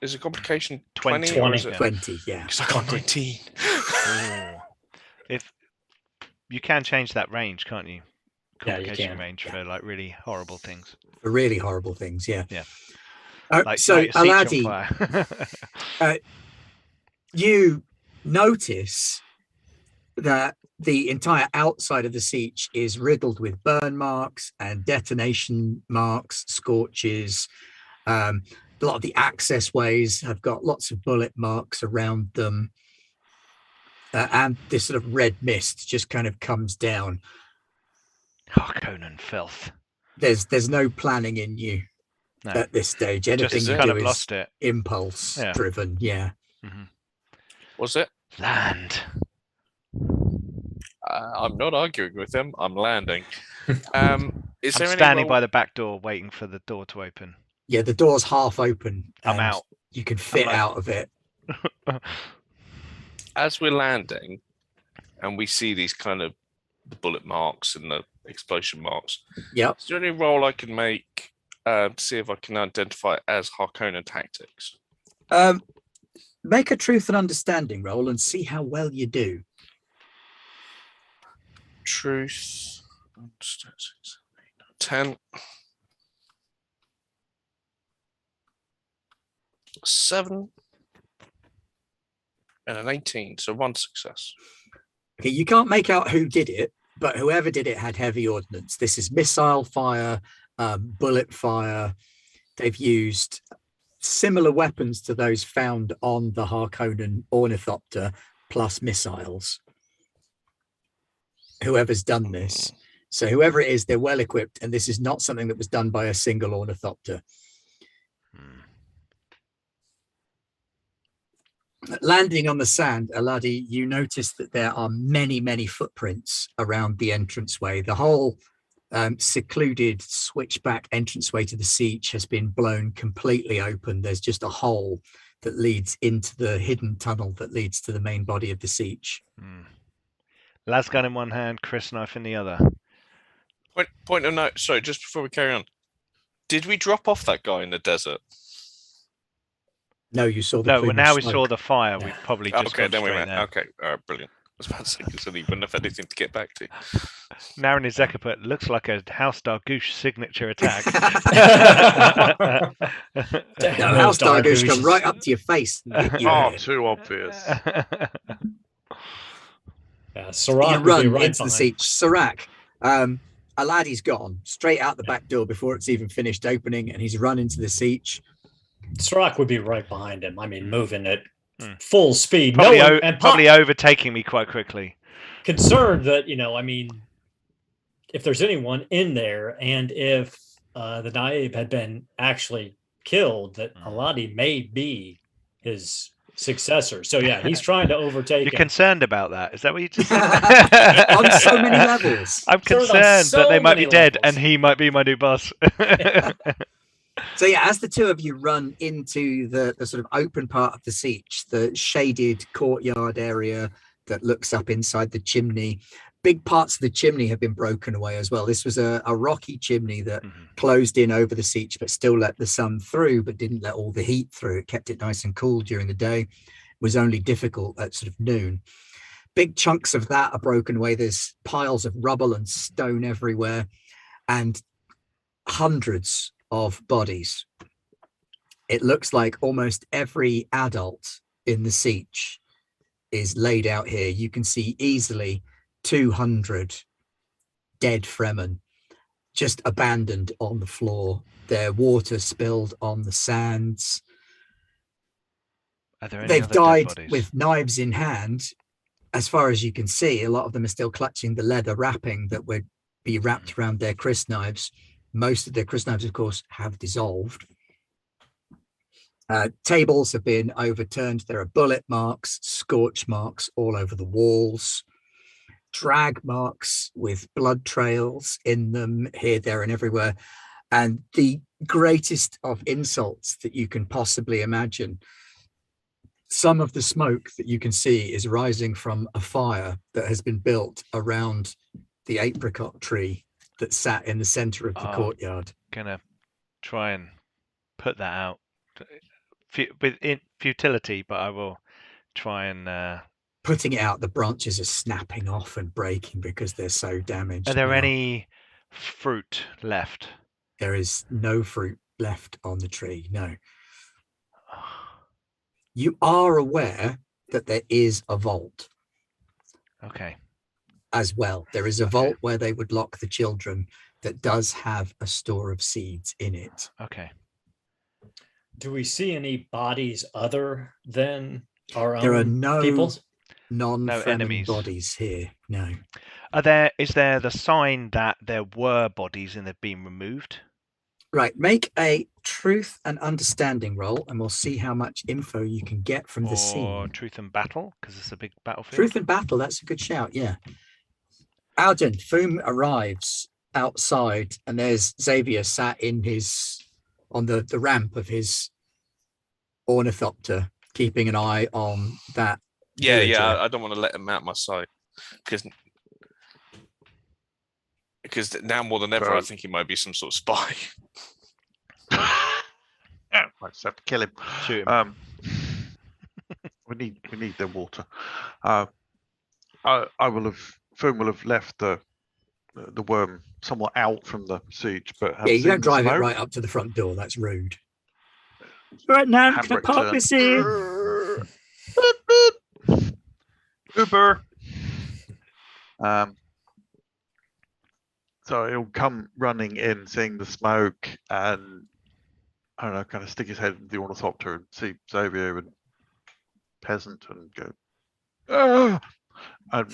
Is a complication 20? 20, yeah. Because I got 19. If you can change that range, can't you? Complication you can. Range for like really horrible things. For really horrible things, yeah. Yeah. So, Aladi, you notice that the entire outside of the Sietch is riddled with burn marks and detonation marks, scorches. A lot of the access ways have got lots of bullet marks around them. And this sort of red mist just kind of comes down. Harkonnen filth. There's no planning in you at this stage. Anything you do is impulse driven. Yeah. Mm-hmm. Was it? Land. I'm not arguing with him. I'm landing. I'm standing by the back door waiting for the door to open. Yeah, the door's half open. I'm out. You can fit out of it. As we're landing and we see these kind of the bullet marks and the explosion marks. Yep. Is there any role I can make to see if I can identify it as Harkonnen tactics? Make a truth and understanding roll and see how well you do. Truth. 10. 7. And an 18, so 1 success. Okay, you can't make out who did it, but whoever did it had heavy ordnance. This is missile fire, bullet fire. They've used similar weapons to those found on the Harkonnen ornithopter, plus missiles. Whoever's done this. So whoever it is, they're well equipped, and this is not something that was done by a single ornithopter. Landing on the sand, Aladi, you notice that there are many, many footprints around the entranceway. The whole secluded switchback entranceway to the siege has been blown completely open. There's just a hole that leads into the hidden tunnel that leads to the main body of the siege. Las gun in one hand, Chris knife in the other. Point of note. Sorry, just before we carry on, did we drop off that guy in the desert? No, you saw the No, plume well, now of we smoke. saw the fire. We probably just Okay, gone then we straight went. there. Okay, all right, brilliant. I was about to say because he wouldn't have anything to get back to. Narin Zekaput looks like a House Dargoosh signature attack. No, House Dargoosh come right up to your face and hit you. Oh, too obvious. Yeah, Sirach You would be run right into the behind. siege. Sirach, Aladi's gone straight out the back door before it's even finished opening, and he's run into the siege. Sirach would be right behind him. I mean, moving at full speed. Probably, No one, and probably overtaking me quite quickly. concerned that, I mean, if there's anyone in there, and if the Naib had been actually killed, that Aladi may be his successor. So yeah, he's trying to overtake You're him. concerned about that? Is that what you just said? On so many levels. I'm Concerned on concerned so that they might be many dead levels. and he might be my new boss. So yeah, as the two of you run into the sort of open part of the siege, the shaded courtyard area that looks up inside the chimney, big parts of the chimney have been broken away as well. This was a rocky chimney that closed in over the siege, but still let the sun through, but didn't let all the heat through. It kept it nice and cool during the day. It was only difficult at sort of noon. Big chunks of that are broken away. There's piles of rubble and stone everywhere, and hundreds of bodies. It looks like almost every adult in the siege is laid out here. You can see easily 200 dead Fremen just abandoned on the floor. Their water spilled on the sands. Are there any They've other dead died bodies? with knives in hand. As far as you can see, a lot of them are still clutching the leather wrapping that would be wrapped around their crysknives. Most of their crysknives, of course, have dissolved. Tables have been overturned. There are bullet marks, scorch marks all over the walls, drag marks with blood trails in them here, there, and everywhere. And the greatest of insults that you can possibly imagine, some of the smoke that you can see is rising from a fire that has been built around the apricot tree that sat in the center of the courtyard. Gonna try and put that out with futility, but I will try and putting it out. The branches are snapping off and breaking because they're so damaged. Are there now. any fruit left? There is no fruit left on the tree, no. You are aware that there is a vault. Okay. As well. There is a vault where they would lock the children that does have a store of seeds in it. Okay. Do we see any bodies other than our There own are no peoples? non-Fremen enemies. bodies here, no. Is there the sign that there were bodies and they've been removed? Right, make a truth and understanding roll, and we'll see how much info you can get from the Or scene. truth and battle, because it's a big battlefield. Truth and battle, that's a good shout, yeah. Alden, Foom arrives outside, and there's Xavier sat in on the ramp of his ornithopter, keeping an eye on that. Yeah, villager. I don't want to let him out my sight because now more than ever, I think he might be some sort of spy. Yeah, I just have to kill him. Shoot him. We need their water. Foom will have left the worm somewhat out from the siege, but Yeah, you seen don't drive it smoke. right up to the front door. That's rude. Right now, can I Handbrake park turn. this here? Uber. So he'll come running in, seeing the smoke, and I don't know, kind of stick his head in the ornithopter and see Xavier and Peasant and go, "Ah!" and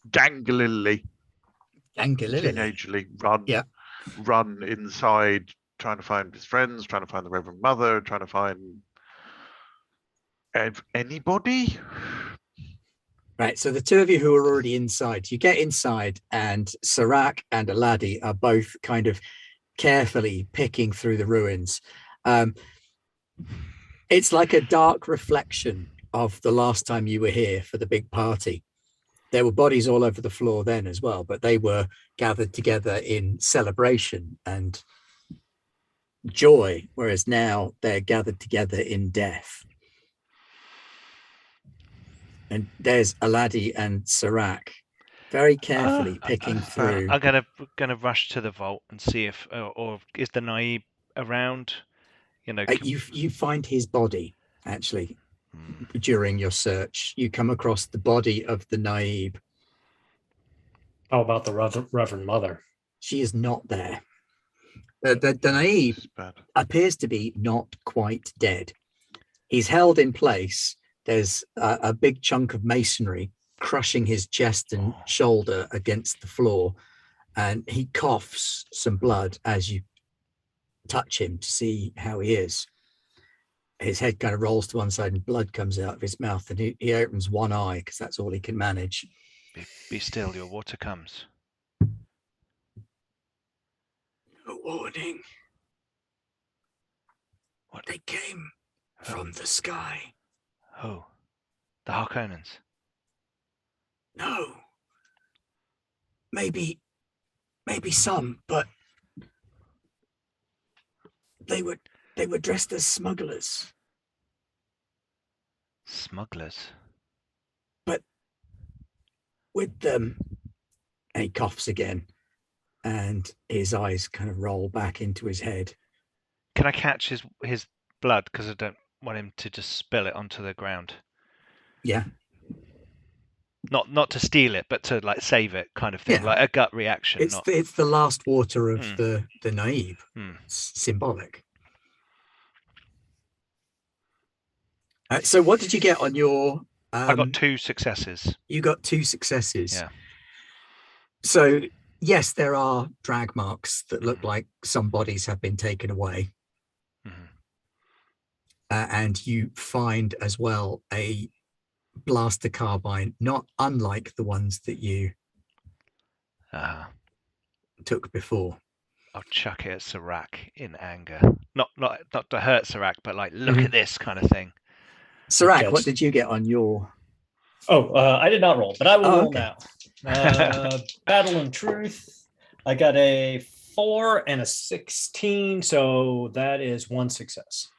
gangly, teenagely run inside, trying to find his friends, trying to find the Reverend Mother, trying to find Anybody? Right, so the two of you who are already inside, you get inside, and Serac and Aladi are both kind of carefully picking through the ruins. It's like a dark reflection of the last time you were here for the big party. There were bodies all over the floor then as well, but they were gathered together in celebration and joy, whereas now they're gathered together in death. And there's Aladi and Serac very carefully picking through. I'm gonna rush to the vault and see if, or is the Naib around? You know, You find his body actually during your search. You come across the body of the Naib. How about the Reverend Mother? She is not there. The Naib appears to be not quite dead. He's held in place. There's a big chunk of masonry crushing his chest and shoulder against the floor, and he coughs some blood as you touch him to see how he is. His head kind of rolls to one side and blood comes out of his mouth, and he opens one eye because that's all he can manage. Be still, your water comes. A warning. What? They came from the sky. Oh, the Harkonnens. No. Maybe some, but they were dressed as smugglers. Smugglers? But with them, and he coughs again, and his eyes kind of roll back into his head. Can I catch his blood? Because I don't want him to just spill it onto the ground. Yeah. Not to steal it, but to like save it, kind of thing, like a gut reaction. It's the last water of the Naib. It's symbolic. So what did you get on your... I got 2 successes. You got 2 successes. Yeah. So, yes, there are drag marks that look like some bodies have been taken away. And you find as well a blaster carbine, not unlike the ones that you took before. I'll chuck it at Serac in anger. Not to hurt Serac, but like, look at this kind of thing. Serac, what did you get on your... I did not roll, but I will roll now. Battle and Truth. I got a 4 and a 16, so that is 1 success.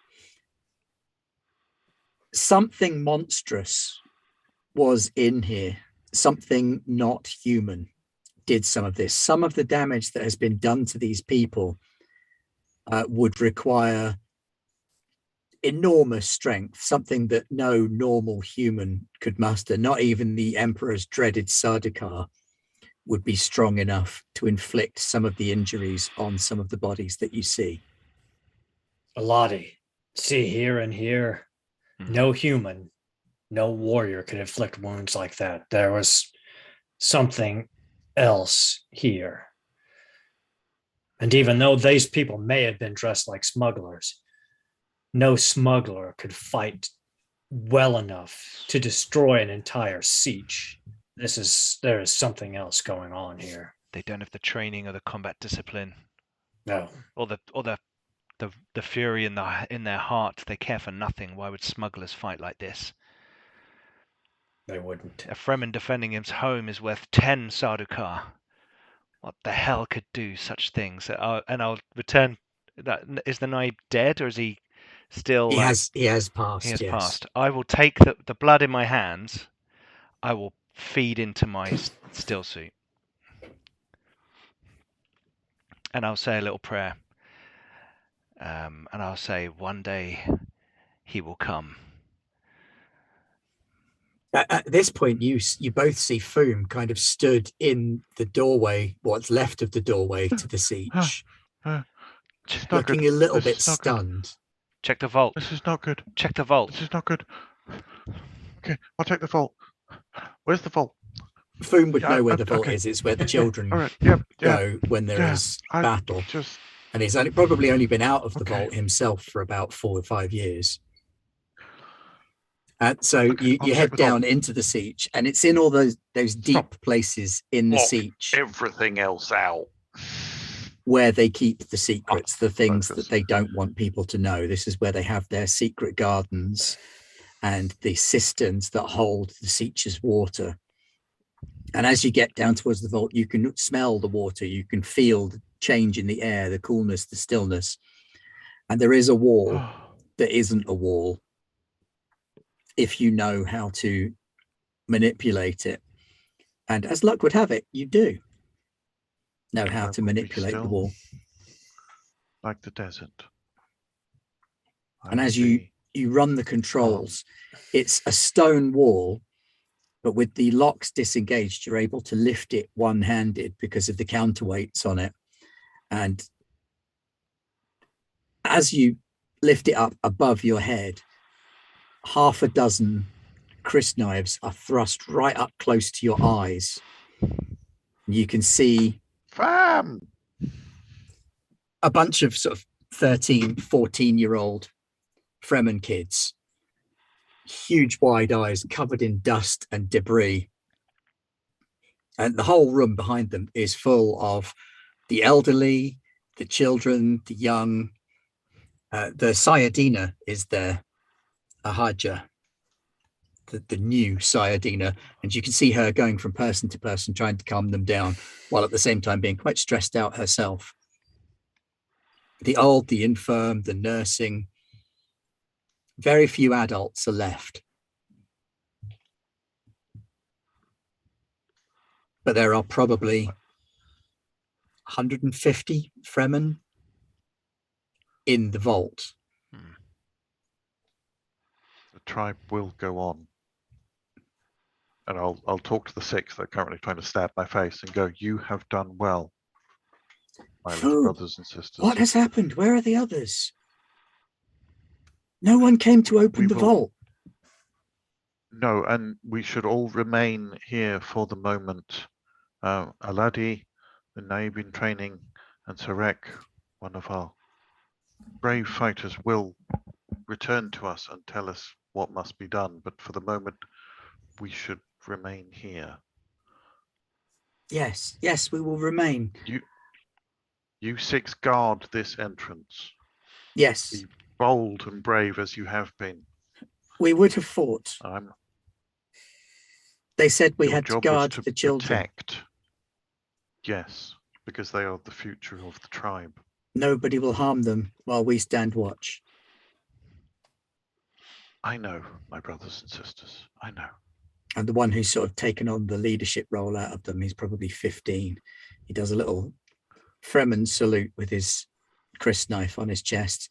Something monstrous was in here. Something not human did some of this. Some of the damage that has been done to these people would require enormous strength, something that no normal human could muster. Not even the Emperor's dreaded Sardaukar would be strong enough to inflict some of the injuries on some of the bodies that you see. Aladi, see here and here. No human, no warrior could inflict wounds like that. There was something else here. And even though these people may have been dressed like smugglers, no smuggler could fight well enough to destroy an entire siege. There is something else going on here. They don't have the training or the combat discipline. No. Or the fury in their heart. They care for nothing. Why would smugglers fight like this? They wouldn't. A Fremen defending his home is worth 10 Sardaukar. What the hell could do such things? And I'll return. Is the Naib dead, or is he still? He has passed. He has yes. passed. I will take the blood in my hands. I will feed into my still suit, and I'll say a little prayer. And I'll say, one day he will come. At this point, you both see Foom kind of stood in the doorway, what's left of the doorway to the siege, looking a little bit stunned. Check the vault. This is not good. Check the vault. This is not good. Okay, I'll check the vault. Where's the vault? Foom would know where the vault is. It's where the children go when there is battle. And he's probably only been out of the vault himself for about 4 or 5 years. So Okay, I'll you check head the down vault. into the Sietch, and it's in all those deep places in the Block Sietch everything else out. where they keep the secrets, the things Focus. that they don't want people to know. This is where they have their secret gardens and the cisterns that hold the Sietch's water. And as you get down towards the vault, you can smell the water, you can feel the change in the air, the coolness, the stillness. And there is a wall that isn't a wall if you know how to manipulate it. And as luck would have it, you do know how to manipulate the wall. Like the desert. And as you run the controls, it's a stone wall, but with the locks disengaged, you're able to lift it one-handed because of the counterweights on it. And as you lift it up above your head, half a dozen crysknives are thrust right up close to your eyes. You can see Fam! a bunch of sort of 13, 14-year-old Fremen kids, huge wide eyes covered in dust and debris. And the whole room behind them is full of the elderly, the children, the young. The Sayadina is there, Ahaja, the new Sayadina, and you can see her going from person to person trying to calm them down, while at the same time being quite stressed out herself. The old, the infirm, the nursing, very few adults are left. But there are probably 150 Fremen in the vault. The tribe will go on. And I'll talk to the 6 that are currently trying to stab my face and go, you have done well, my little brothers and sisters. What has happened? Where are the others? No one came to open the vault. No, and we should all remain here for the moment. Aladi, the Naib in training, and Sarek, one of our brave fighters, will return to us and tell us what must be done. But for the moment, we should remain here. Yes, we will remain. You 6 guard this entrance. Yes. Be bold and brave as you have been. We would have fought. They said we had to guard the children. Protect. Yes, because they are the future of the tribe. Nobody will harm them while we stand watch. I know, my brothers and sisters. I know. And the one who's sort of taken on the leadership role out of them, he's probably 15. He does a little Fremen salute with his crysknife on his chest.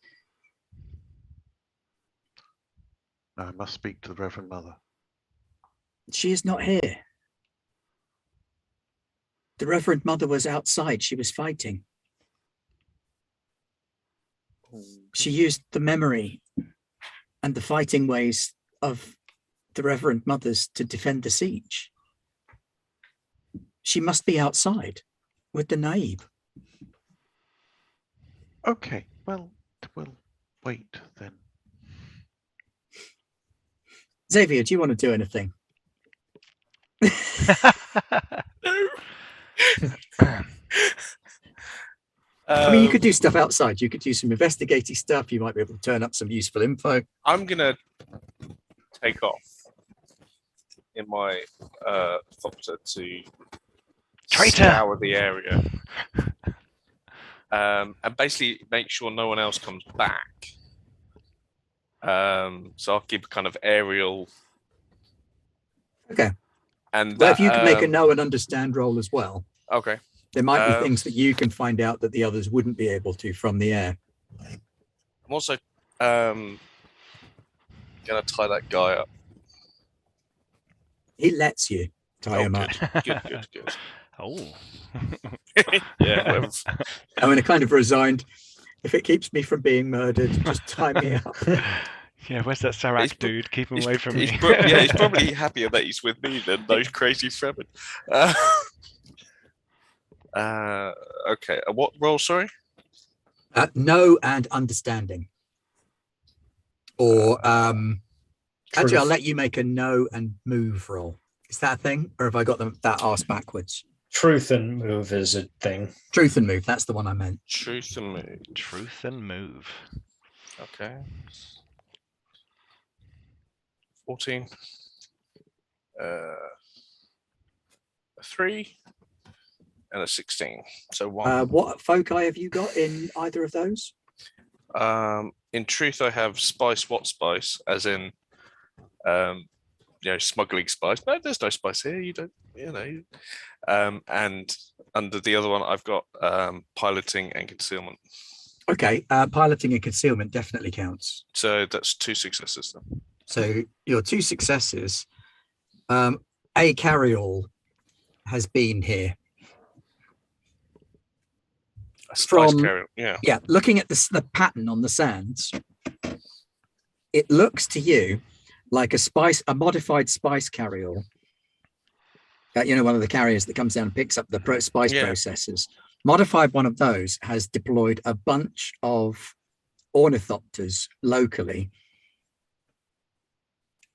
I must speak to the Reverend Mother. She is not here. The Reverend Mother was outside. She was fighting. She used the memory and the fighting ways of the Reverend Mothers to defend the siege. She must be outside with the Naib. Okay, well, we'll wait then. Xavier, do you want to do anything? I mean, you could do stuff outside. You could do some investigating stuff. You might be able to turn up some useful info. I'm going to take off in my thopter to scour the area. And basically make sure no one else comes back. So I'll keep a kind of aerial. Okay. And if you can make a know and understand roll as well. Okay. There might be things that you can find out that the others wouldn't be able to from the air. I'm also gonna tie that guy up. He lets you tie him up. Good. Oh. Yeah. I'm in a kind of resigned. If it keeps me from being murdered, just tie me up. Yeah, where's that Sarak dude? Keep him away from me. He's probably happier that he's with me than those crazy Fremen. Okay. What role? Sorry. Know and understanding, or Actually, I'll Truth. let you make a know and move roll. Is that a thing? Or have I got that arse backwards? Truth and move is a thing. Truth and move. That's the one I meant. Truth and move. Truth and move. Okay. 14. A 3 and a 16. So 1. What foci have you got in either of those? In truth, I have spice. What spice? As in, smuggling spice. No, there's no spice here. You don't. And under the other one, I've got piloting and concealment. Okay, piloting and concealment definitely counts. So that's 2 successes then. So your 2 successes. A carryall has been here. A spice From- carrier. Yeah. Yeah, looking at the pattern on the sands, it looks to you like a modified spice carryall. One of the carriers that comes down and picks up the spice processors. Modified one of those has deployed a bunch of ornithopters locally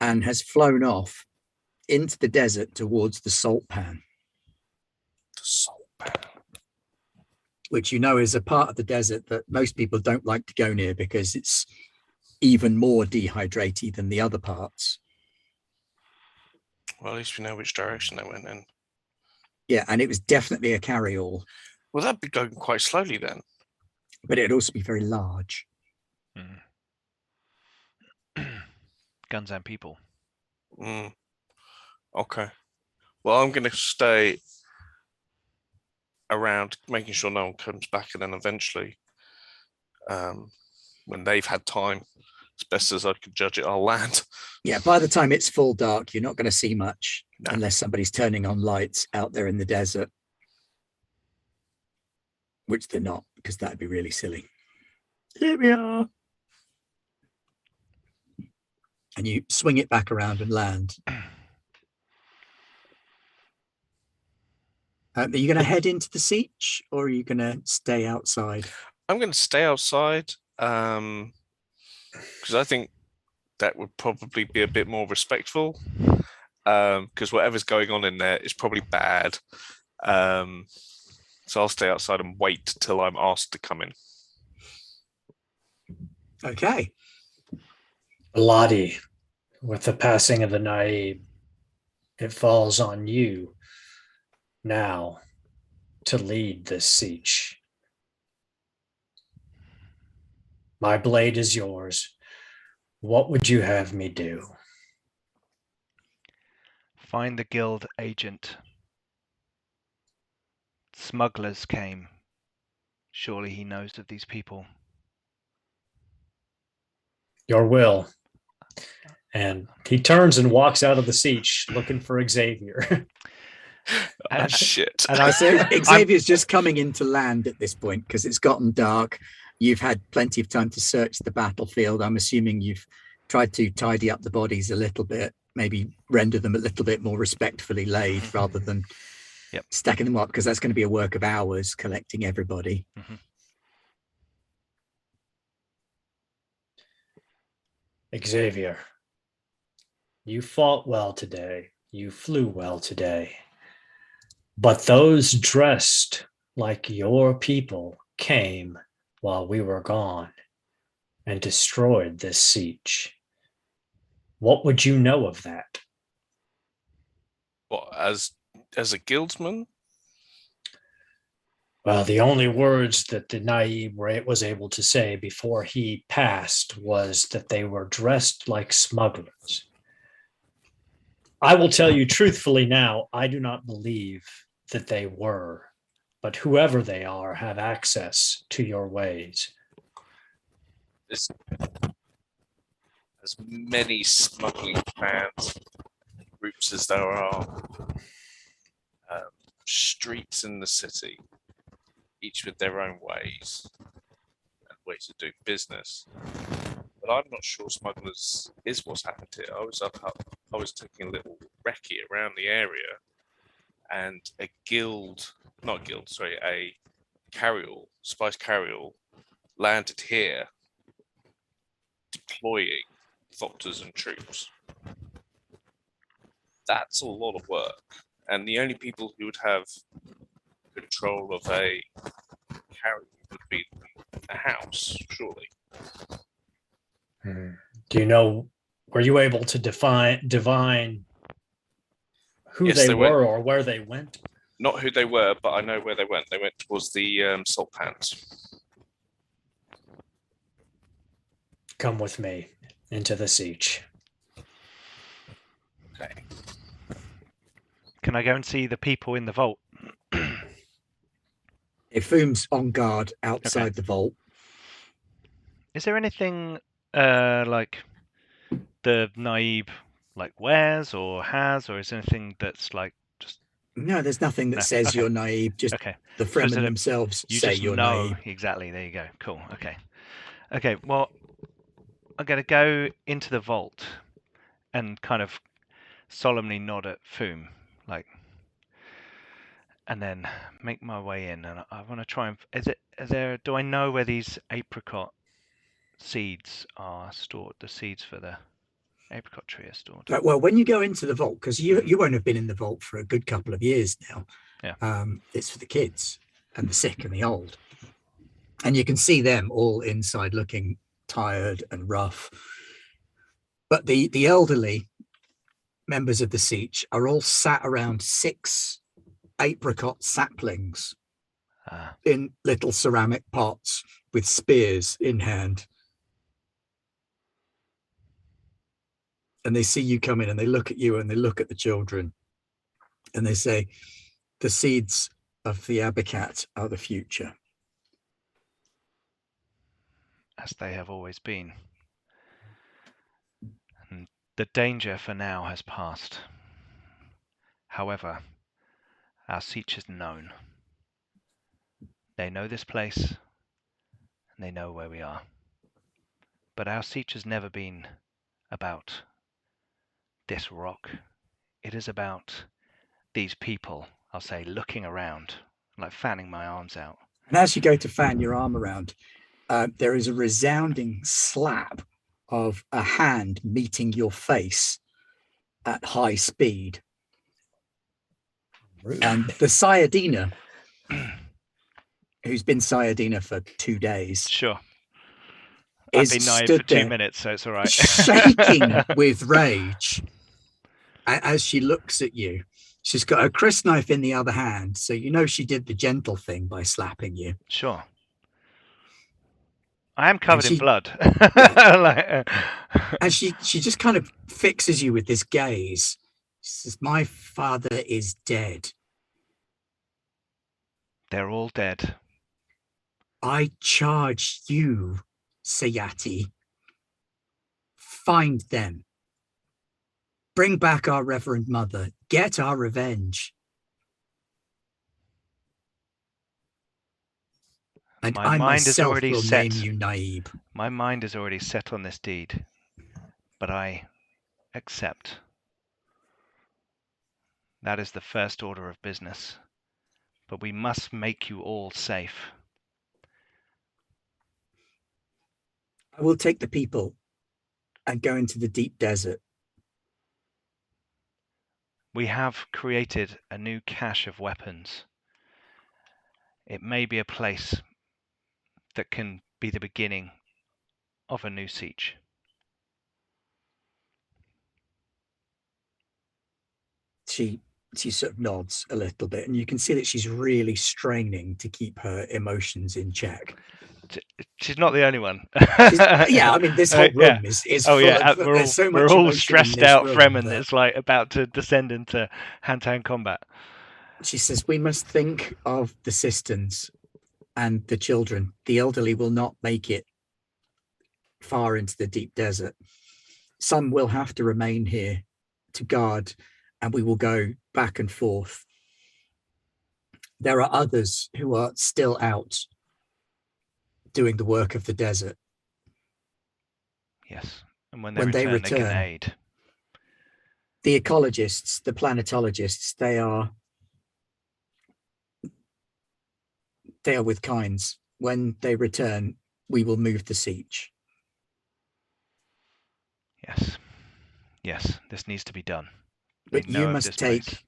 and has flown off into the desert towards the salt pan. The salt pan. Which is a part of the desert that most people don't like to go near because it's even more dehydrated than the other parts. Well, at least we know which direction they went in. Yeah, and it was definitely a carryall. Well, that'd be going quite slowly then. But it'd also be very large. Guns and people. Okay. Well, I'm going to stay around, making sure no one comes back, and then eventually, when they've had time, as best as I can judge it, I'll land. Yeah, by the time it's full dark, you're not going to see much unless somebody's turning on lights out there in the desert. Which they're not, because that'd be really silly. Here we are. And you swing it back around and land. Are you going to head into the Sietch, or are you going to stay outside? I'm going to stay outside because I think that would probably be a bit more respectful, because whatever's going on in there is probably bad. So I'll stay outside and wait till I'm asked to come in. Okay. Lottie, with the passing of the Naib, it falls on you now to lead this siege. My blade is yours. What would you have me do? Find the guild agent. Smugglers came. Surely he knows of these people. Your will. And he turns and walks out of the siege looking for Xavier. Shit. And Xavier's just coming into land at this point because it's gotten dark. You've had plenty of time to search the battlefield. I'm assuming you've tried to tidy up the bodies a little bit, maybe render them a little bit more respectfully laid rather than stacking them up, because that's going to be a work of hours collecting everybody. Xavier, you fought well today. You flew well today. But those dressed like your people came while we were gone and destroyed this siege. What would you know of that? What, as a guildsman? Well, the only words that the Naib was able to say before he passed was that they were dressed like smugglers. I will tell you truthfully now, I do not believe that they were, but whoever they are have access to your ways. As many smuggling clans, groups as there are, streets in the city, each with their own ways and ways of doing business. But I'm not sure smugglers is what's happened here. I was taking a little recce around the area, and a carryall, spice carryall, landed here, deploying thopters and troops. That's a lot of work. And the only people who would have control of a carriage would be a house, surely. Do you know, were you able to divine who Yes, they they were went. or where they went? Not who they were, but I know where they went. They went towards the salt pans. Come with me into the siege. Okay. Can I go and see the people in the vault? Fume's on guard outside the vault. Is there anything like the Naib like wears or has, or is there anything that's like just No, there's nothing that No, says okay. you're naive. Just okay? the So is Fremen it a- themselves You say just you're know naive. exactly. There you go. Cool. Okay. Okay. Well, I'm gonna go into the vault and kind of solemnly nod at Fume, like, and then make my way in. And I want to try and do I know where these apricot seeds are stored? The seeds for the apricot tree are stored. Well, when you go into the vault, because you won't have been in the vault for a good couple of years now. Yeah. It's for the kids and the sick and the old. And you can see them all inside looking tired and rough. But the elderly members of the Sietch are all sat around 6 apricot saplings in little ceramic pots with spears in hand. And they see you come in and they look at you and they look at the children and they say, the seeds of the Abbikat are the future. As they have always been. And the danger for now has passed. However, our Sietch is known. They know this place, and they know where we are. But our Sietch has never been about this rock. It is about these people, I'll say, looking around, like fanning my arms out. And as you go to fan your arm around, there is a resounding slap of a hand meeting your face at high speed. And the Sayadina, who's been Sayadina for 2 days, Sure. I've been naive for 2 minutes, so it's all right. shaking with rage as she looks at you. She's got a crisp knife in the other hand, so you know she did the gentle thing by slapping you. Sure. I am covered in blood. And she just kind of fixes you with this gaze. She says, my father is dead. They're all dead. I charge you, Sayati. Find them. Bring back our Reverend Mother. Get our revenge. And My I mind is myself already will set. name you Naib. My mind is already set on this deed, but I accept. That is the first order of business. But we must make you all safe. I will take the people and go into the deep desert. We have created a new cache of weapons. It may be a place that can be the beginning of a new siege. She sort of nods a little bit, and you can see that she's really straining to keep her emotions in check. She's not the only one. Yeah, I mean, this whole room is oh full yeah, of, we're all stressed out Fremen that's like about to descend into hand-to-hand combat. She says, we must think of the Sistans and the children. The elderly will not make it far into the deep desert. Some will have to remain here to guard, and we will go back and forth. There are others who are still out doing the work of the desert. Yes, and when they return, they can aid. The ecologists, the planetologists, they are with Kynes. When they return, we will move the siege. Yes, Yes, this needs to be done. But We know you of must this take place.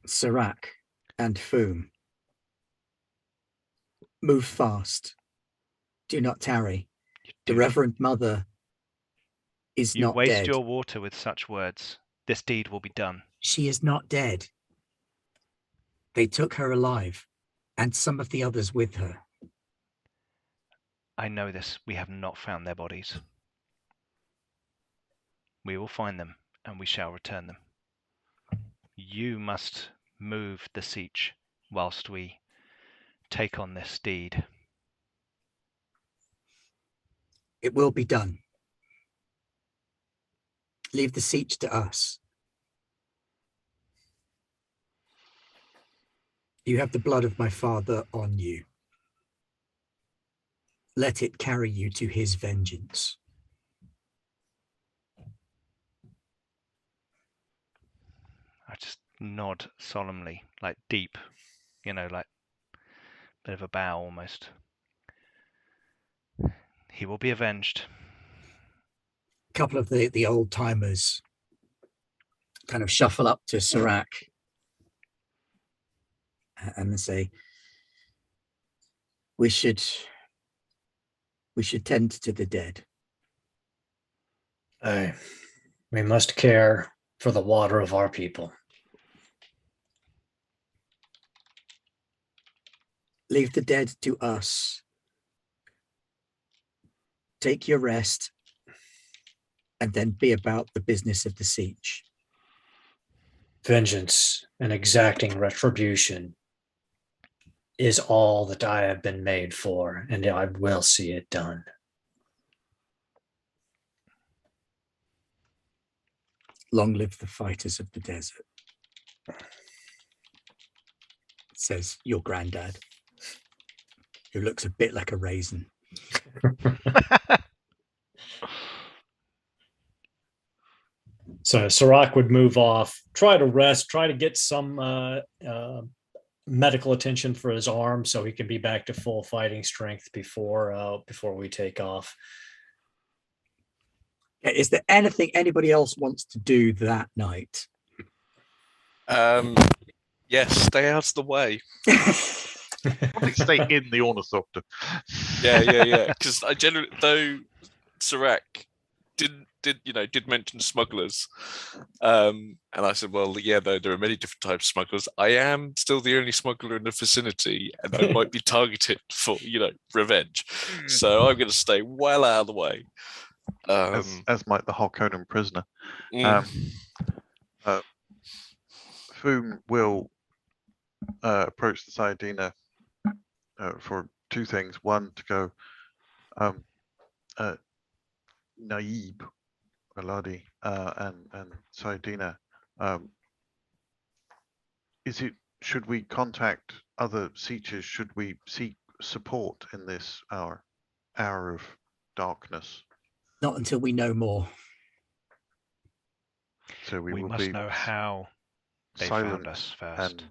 Serac and Foom. Move fast. Do not tarry. The Do- Reverend Mother is You not waste dead. your water with such words. This deed will be done. She is not dead. They took her alive, and some of the others with her. I know this. We have not found their bodies. We will find them, and we shall return them. You must move the Sietch whilst we take on this deed. It will be done. Leave the Sietch to us. You have the blood of my father on you. Let it carry you to his vengeance. I just nod solemnly, like deep, like a bit of a bow almost. He will be avenged. A couple of the old timers kind of shuffle up to Serac and they say, we should tend to the dead. Aye. We must care for the water of our people. Leave the dead to us. Take your rest and then be about the business of the Sietch. Vengeance and exacting retribution is all that I have been made for, and I will see it done. Long live the fighters of the desert, says your granddad, who looks a bit like a raisin. So Serac would move off, try to rest, try to get some medical attention for his arm so he can be back to full fighting strength before we take off. Is there anything anybody else wants to do that night? Yes, stay out of the way. Probably stay in the ornithopter. Yeah. Because I generally, though Serac did mention smugglers, and I said, well, yeah, though there are many different types of smugglers, I am still the only smuggler in the vicinity, and I might be targeted for revenge. So I'm going to stay well out of the way. As might the Harkonnen prisoner. Foom will approach the Sayadina for two things. One, to go, Naib, Aladi, and Sayadina. Should we contact other Sietches? Should we seek support in this hour of darkness? Not until we know more. So we will must be know how they silent found us first. and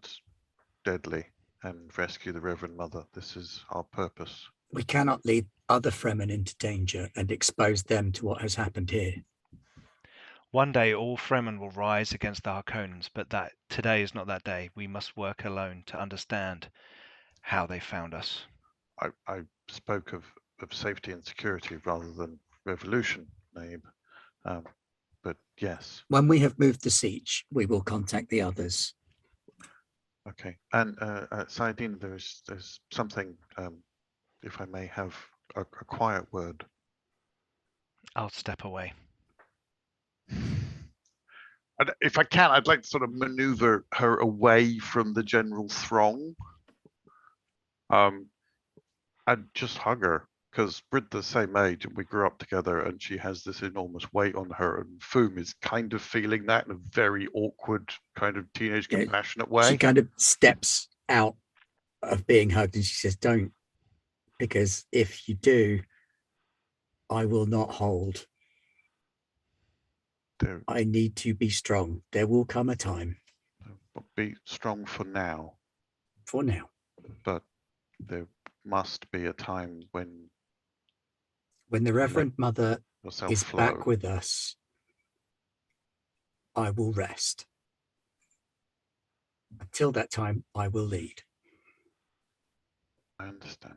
deadly and rescue the Reverend Mother. This is our purpose. We cannot lead other Fremen into danger and expose them to what has happened here. One day all Fremen will rise against the Harkonnens, but today is not that day. We must work alone to understand how they found us. I spoke of safety and security rather than revolution, Naib. But yes. When we have moved the Sietch, we will contact the others. Okay. And Sayadina, there's something, if I may have a quiet word. I'll step away. If I can, I'd like to sort of maneuver her away from the general throng. I'd just hug her, because we're the same age and we grew up together, and she has this enormous weight on her, and Foom is kind of feeling that in a very awkward kind of teenage compassionate way. She kind of steps out of being hugged and she says, don't, because if you do, I will not hold. I need to be strong. There will come a time. Be strong for now. For now. But there must be a time when the Reverend Mother is flow. back with us, I will rest. Until that time, I will lead. I understand.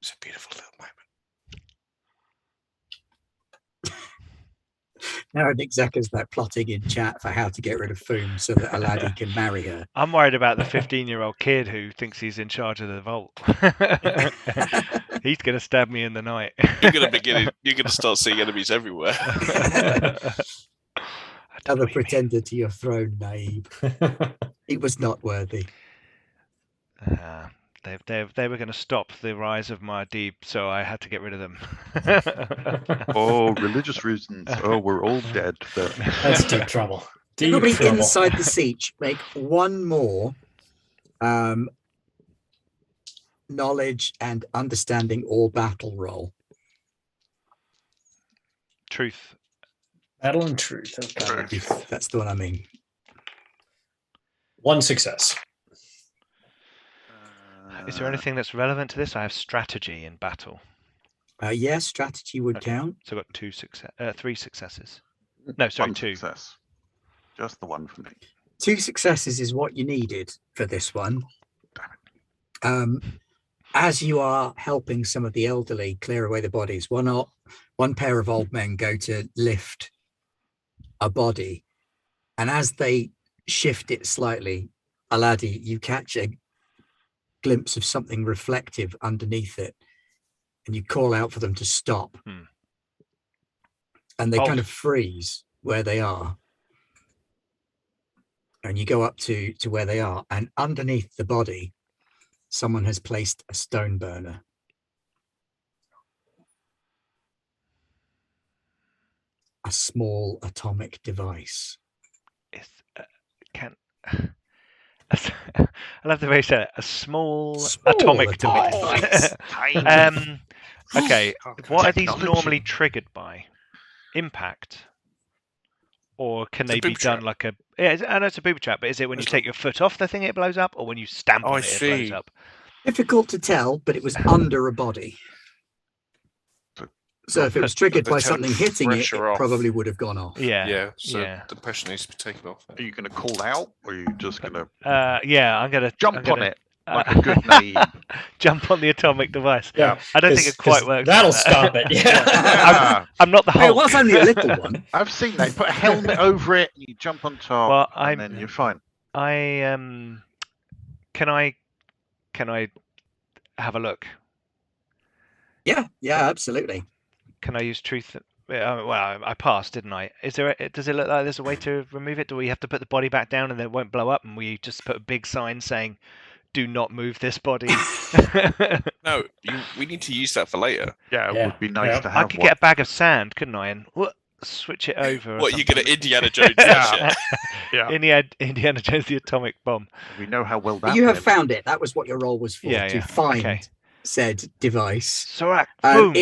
It's a beautiful little moment. Now I think Zeka's like plotting in chat for how to get rid of Foom so that Aladi can marry her. I'm worried about the 15-year-old kid who thinks he's in charge of the vault. He's going to stab me in the night. You're gonna start seeing enemies everywhere. Another pretender to your throne, Naib. He was not worthy. They were going to stop the rise of my deep, so I had to get rid of them. Oh, religious reasons. Oh, we're all dead. But... That's deep trouble. Deep Everybody trouble. inside the siege, make one more knowledge and understanding or battle roll. Truth. Battle and truth. Okay. That's the one I mean. 1 success. Is there anything that's relevant to this? I have strategy in battle. Yes, strategy would Okay. count. So I've got 3 successes. No, sorry, 1 2. success. Just the one for me. 2 successes is what you needed for this one. As you are helping some of the elderly clear away the bodies, one pair of old men go to lift a body, and as they shift it slightly, Aladi, you catch a glimpse of something reflective underneath it, and you call out for them to stop. And they kind of freeze where they are. And you go up to where they are, and underneath the body, someone has placed a stone burner. A small atomic device. I love the way you said it. A small atomic device. Okay, what are these normally triggered by? Impact? Or can they be done like a... Yeah, I know it's a booby trap, but is it when you take your foot off the thing it blows up, or when you stamp on it blows up? Difficult to tell, but it was under a body. So if it was triggered by something hitting it, it probably would have gone off. Yeah. So the pressure needs to be taken off. Are you going to call out, or are you just going to... yeah, I'm going to... Jump on it, like a good naive. Jump on the atomic device. Yeah, I don't think it quite works. That'll stop it. Yeah. I'm not the Hulk. It was only a little one. I've seen that. You put a helmet over it, and you jump on top, Well, and then you're fine. Can I have a look? Yeah, absolutely. Can I use truth? Well, I passed, didn't I? Does it look like there's a way to remove it? Do we have to put the body back down and then it won't blow up? And we just put a big sign saying, "Do not move this body." No, we need to use that for later. Yeah, it would be nice to have. I could get a bag of sand, couldn't I? And switch it over. What, you're going to Indiana Jones that shit? Indiana Jones, the atomic bomb. We know how well that You have found it. That was what your role was for, to find said device. So boom.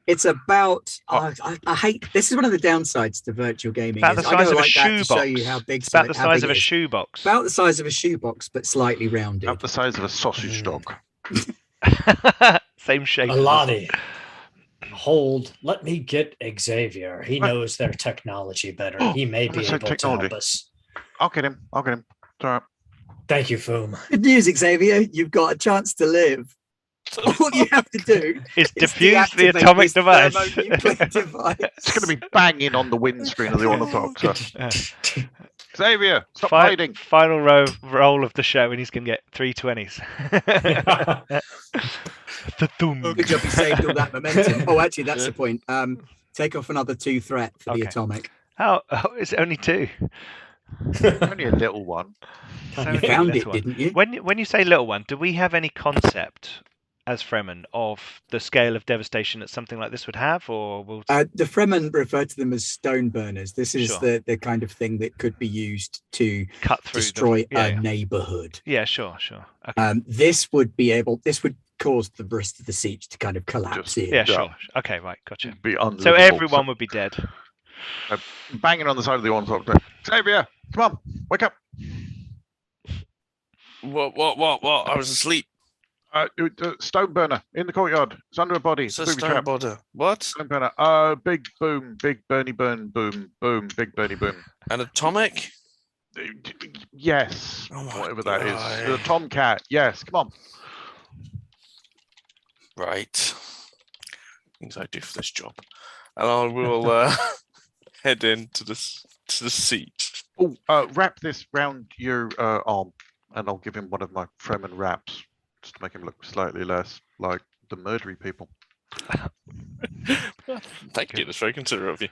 It's about. I hate. This is one of the downsides to virtual gaming. About the size of a shoebox. To show you how big. About the size of a shoebox. About the size of a shoebox, but slightly rounded. About the size of a sausage dog. Same shape. Aladi. Hold. Let me get Xavier. He knows their technology better. He may be able to help us. I'll get him. It's all right. Thank you, Foom. Good news, Xavier. You've got a chance to live. All you have to do is defuse the atomic device. It's going to be banging on the windscreen of the ornithopter. Xavier, stop hiding. Final roll of the show, and he's going to get 3 20s. Good job you saved all that momentum. Oh, actually, that's the point. Take off another 2 threat for the atomic. Oh, it's only 2. Only a little one. You found it, didn't you? When you say little one, do we have any concept as Fremen of the scale of devastation that something like this would have, or the Fremen refer to them as stone burners. This is the kind of thing that could be used to cut through, destroy a neighborhood. Yeah, sure. Okay. This would cause the rest of the siege to kind of collapse in. Yeah, sure. Okay, right, gotcha. So everyone would be dead. Banging on the side of the ornithopter. Xavier, come on, wake up. What? I was asleep. Stone burner in the courtyard. It's under a body. It's a Booby stone trap. border. What? Stone burner. Big boom. Big Bernie burn. Boom. Boom. Big Bernie boom. An atomic? Yes. Oh my Whatever that is. God. The Tomcat. Yes. Come on. Right. Things I do for this job. And I will head into the seat. Oh, wrap this round your arm, and I'll give him one of my Fremen wraps, just to make him look slightly less like the murdery people. Thank you. That's very considerate of you.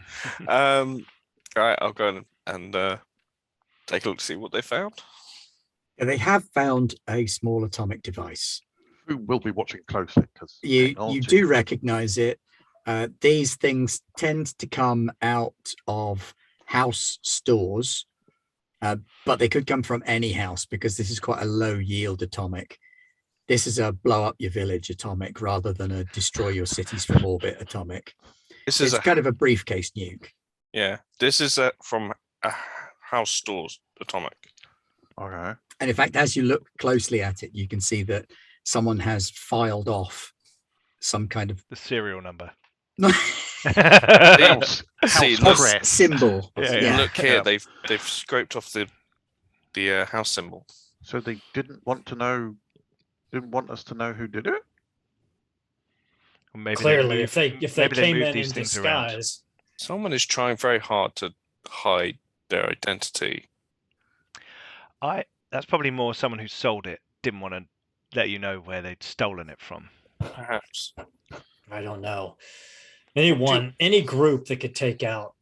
All right, I'll go and take a look to see what they found. Yeah, they have found a small atomic device. Who will be watching closely because You do recognize it. These things tend to come out of house stores, but they could come from any house because this is quite a low yield atomic. This is a blow up your village atomic rather than a destroy your cities from orbit atomic. This is It's kind of a briefcase nuke. Yeah, this is from a house stores atomic. Okay. And in fact, as you look closely at it, you can see that someone has filed off some kind of The serial number. House See, crest. symbol. Yeah. Look here, Yeah. they've scraped off the house symbol. So they didn't want us to know who did it. Or maybe Clearly, if they maybe came moved in these things around. disguise, Someone is trying very hard to hide their identity. That's probably more someone who sold it didn't want to let you know where they'd stolen it from. Perhaps. I don't know. Any group that could take out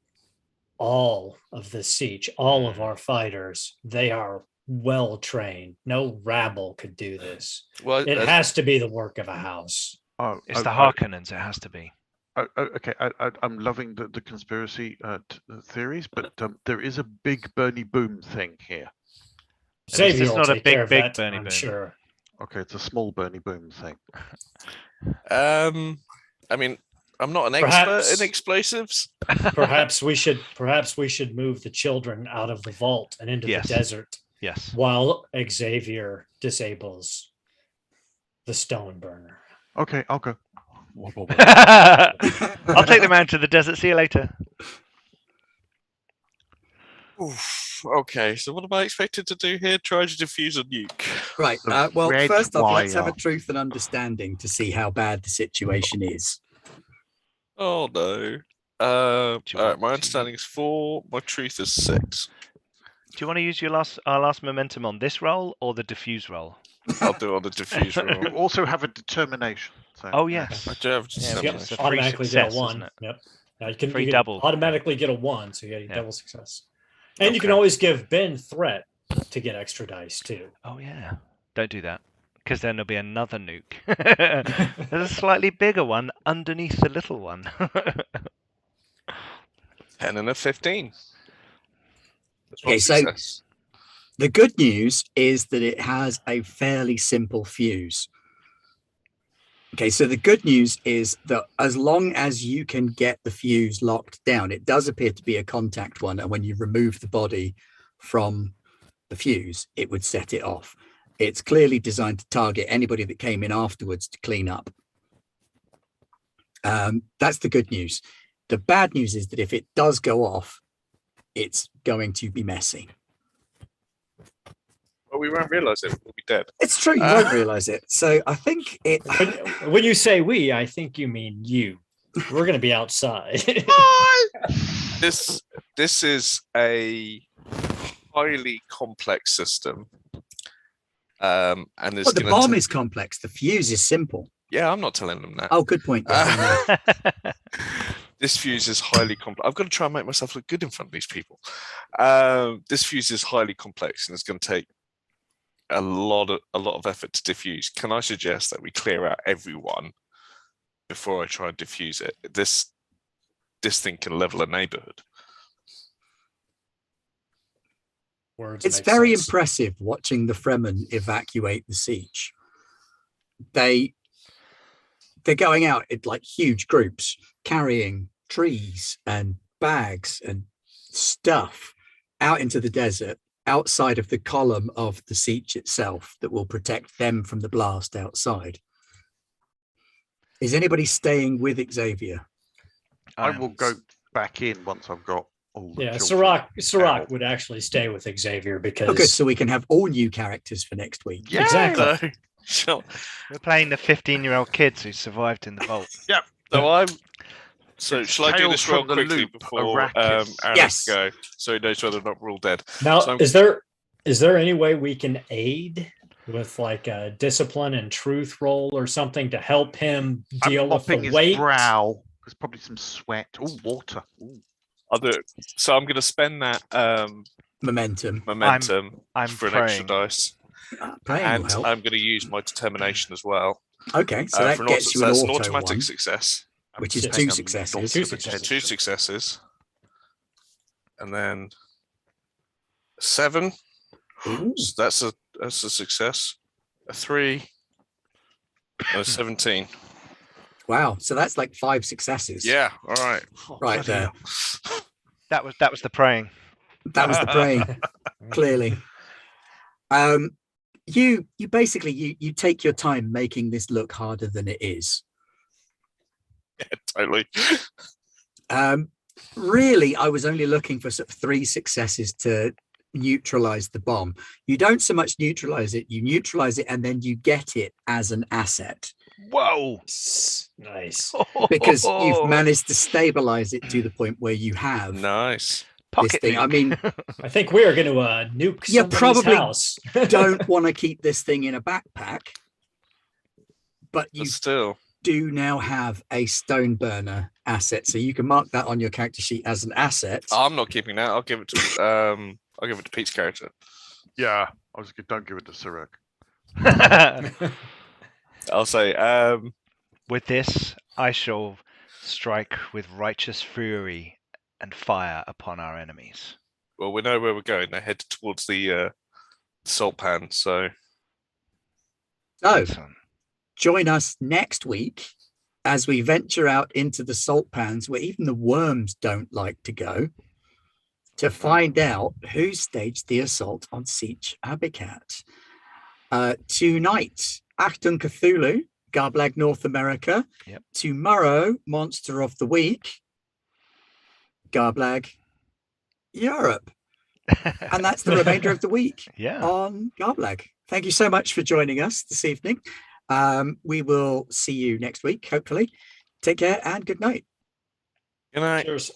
all of the siege, all of our fighters, they are well trained. No rabble could do this. Well, It has to be the work of a house. Oh, It's the Harkonnens. It has to be. Okay, I'm loving the conspiracy theories, but there is a big Bernie Boom thing here. Xavier it's will not a take big, care of big that, Bernie I'm Boom. sure. Okay, it's a small Bernie Boom thing. I mean, I'm not an Perhaps- expert in explosives. Perhaps we should move the children out of the vault and into Yes. the desert Yes. while Xavier disables the stone burner. Okay, I'll go. I'll take them out to the desert. See you later. Oof, okay, so what am I expected to do here? Try to defuse a nuke. Right. The Well, red first off, let's have a wire. truth and understanding to see how bad the situation is. Oh no. Do you All right, want my to- understanding is 4. My truth is 6. Do you want to use our last momentum on this roll or the diffuse roll? I'll do it on the diffuse You roll. also have a determination. So, Oh yes. I do have Yeah, determination. it's a free Automatically get success, a 1. isn't it? Yep. Now you Free can double. automatically get a 1, so you get a Yeah. double success. And you can Okay. always give Ben threat to get extra dice too. Oh yeah. Don't do that, because then there'll be another nuke. There's a slightly bigger one underneath the little one. 10 and a 15. That's Okay, one so- success. The good news is that it has a fairly simple fuse. Okay, so the good news is that as long as you can get the fuse locked down, it does appear to be a contact one. And when you remove the body from the fuse, it would set it off. It's clearly designed to target anybody that came in afterwards to clean up. That's the good news. The bad news is that if it does go off, it's going to be messy. Well, we won't realise it. We'll be dead. It's true, you won't realize it. So I think it. When you say we, I think you mean you. We're going to be outside. This is a highly complex system. And it's But the gonna bomb ta- is complex. The fuse is simple. Yeah, I'm not telling them that. Oh, good point. Yes, I know. This fuse is highly complex. I've got to try and make myself look good in front of these people. This fuse is highly complex, and it's going to take a lot of effort to diffuse. Can I suggest that we clear out everyone before I try and diffuse it? This thing can level a neighborhood. Words It's make very sense. impressive watching the Fremen evacuate the siege. They're going out in like huge groups, carrying trees and bags and stuff out into the desert, outside of the column of the Sietch itself that will protect them from the blast outside. Is anybody staying with Xavier? I will go back in once I've got all the children Sirach out. would actually stay with Xavier because Oh, good. So we can have all new characters for next week. Yay! Exactly. Sure. We're playing the 15-year-old kids who survived in the vault. So It's shall I do Tales this real from the quickly Loop, before Arrakis. Aaron Yes. has to go, so he knows whether or not we're all dead? Now, So I'm- is there any way we can aid with like a discipline and truth roll or something to help him deal I'm with mopping the his weight? brow. There's probably some sweat. Oh, water. Ooh. I'll do it. So I'm going to spend that Momentum. momentum I'm for an extra praying. dice, Playing will and help. I'm going to use my determination as well. Okay, so for that an gets auto- you an that's auto automatic one, success. which is Yes. two Paying a successes. lot Two of successes. attention. 2 successes, and then 7. Ooh. So that's a success. A 3. And a 17. Wow, so that's like 5 successes. Yeah. All right. Right Bloody there. hell. That was the praying. That was the praying, clearly. You basically you take your time making this look harder than it is. Yeah, totally. Really, I was only looking for sort of 3 successes to neutralize the bomb. You don't so much neutralize it, you neutralize it and then you get it as an asset Whoa! Nice. because you've managed to stabilize it to the point where you have Nice. this Pocket thing. I nuke. mean, I think we are going to nuke You somebody's probably house. don't want to keep this thing in a backpack, but you But still, do now have a stone burner asset, so you can mark that on your character sheet as an asset. I'm not keeping that. I'll give it to Pete's character. Yeah, don't give it to Sirach. I'll say, With this, I shall strike with righteous fury and fire upon our enemies. well, we know where we're going. They're headed towards the salt pan. So So Excellent. join us next week as we venture out into the salt pans where even the worms don't like to go, to find out who staged the assault on Sietch Abbikat. Tonight, Achtung Cthulhu, Garblag North America. Yep. Tomorrow, Monster of the Week, Garblag Europe. And that's the remainder of the week Yeah. on Garblag. Thank you so much for joining us this evening. We will see you next week, hopefully. Take care and good night. good night. Cheers.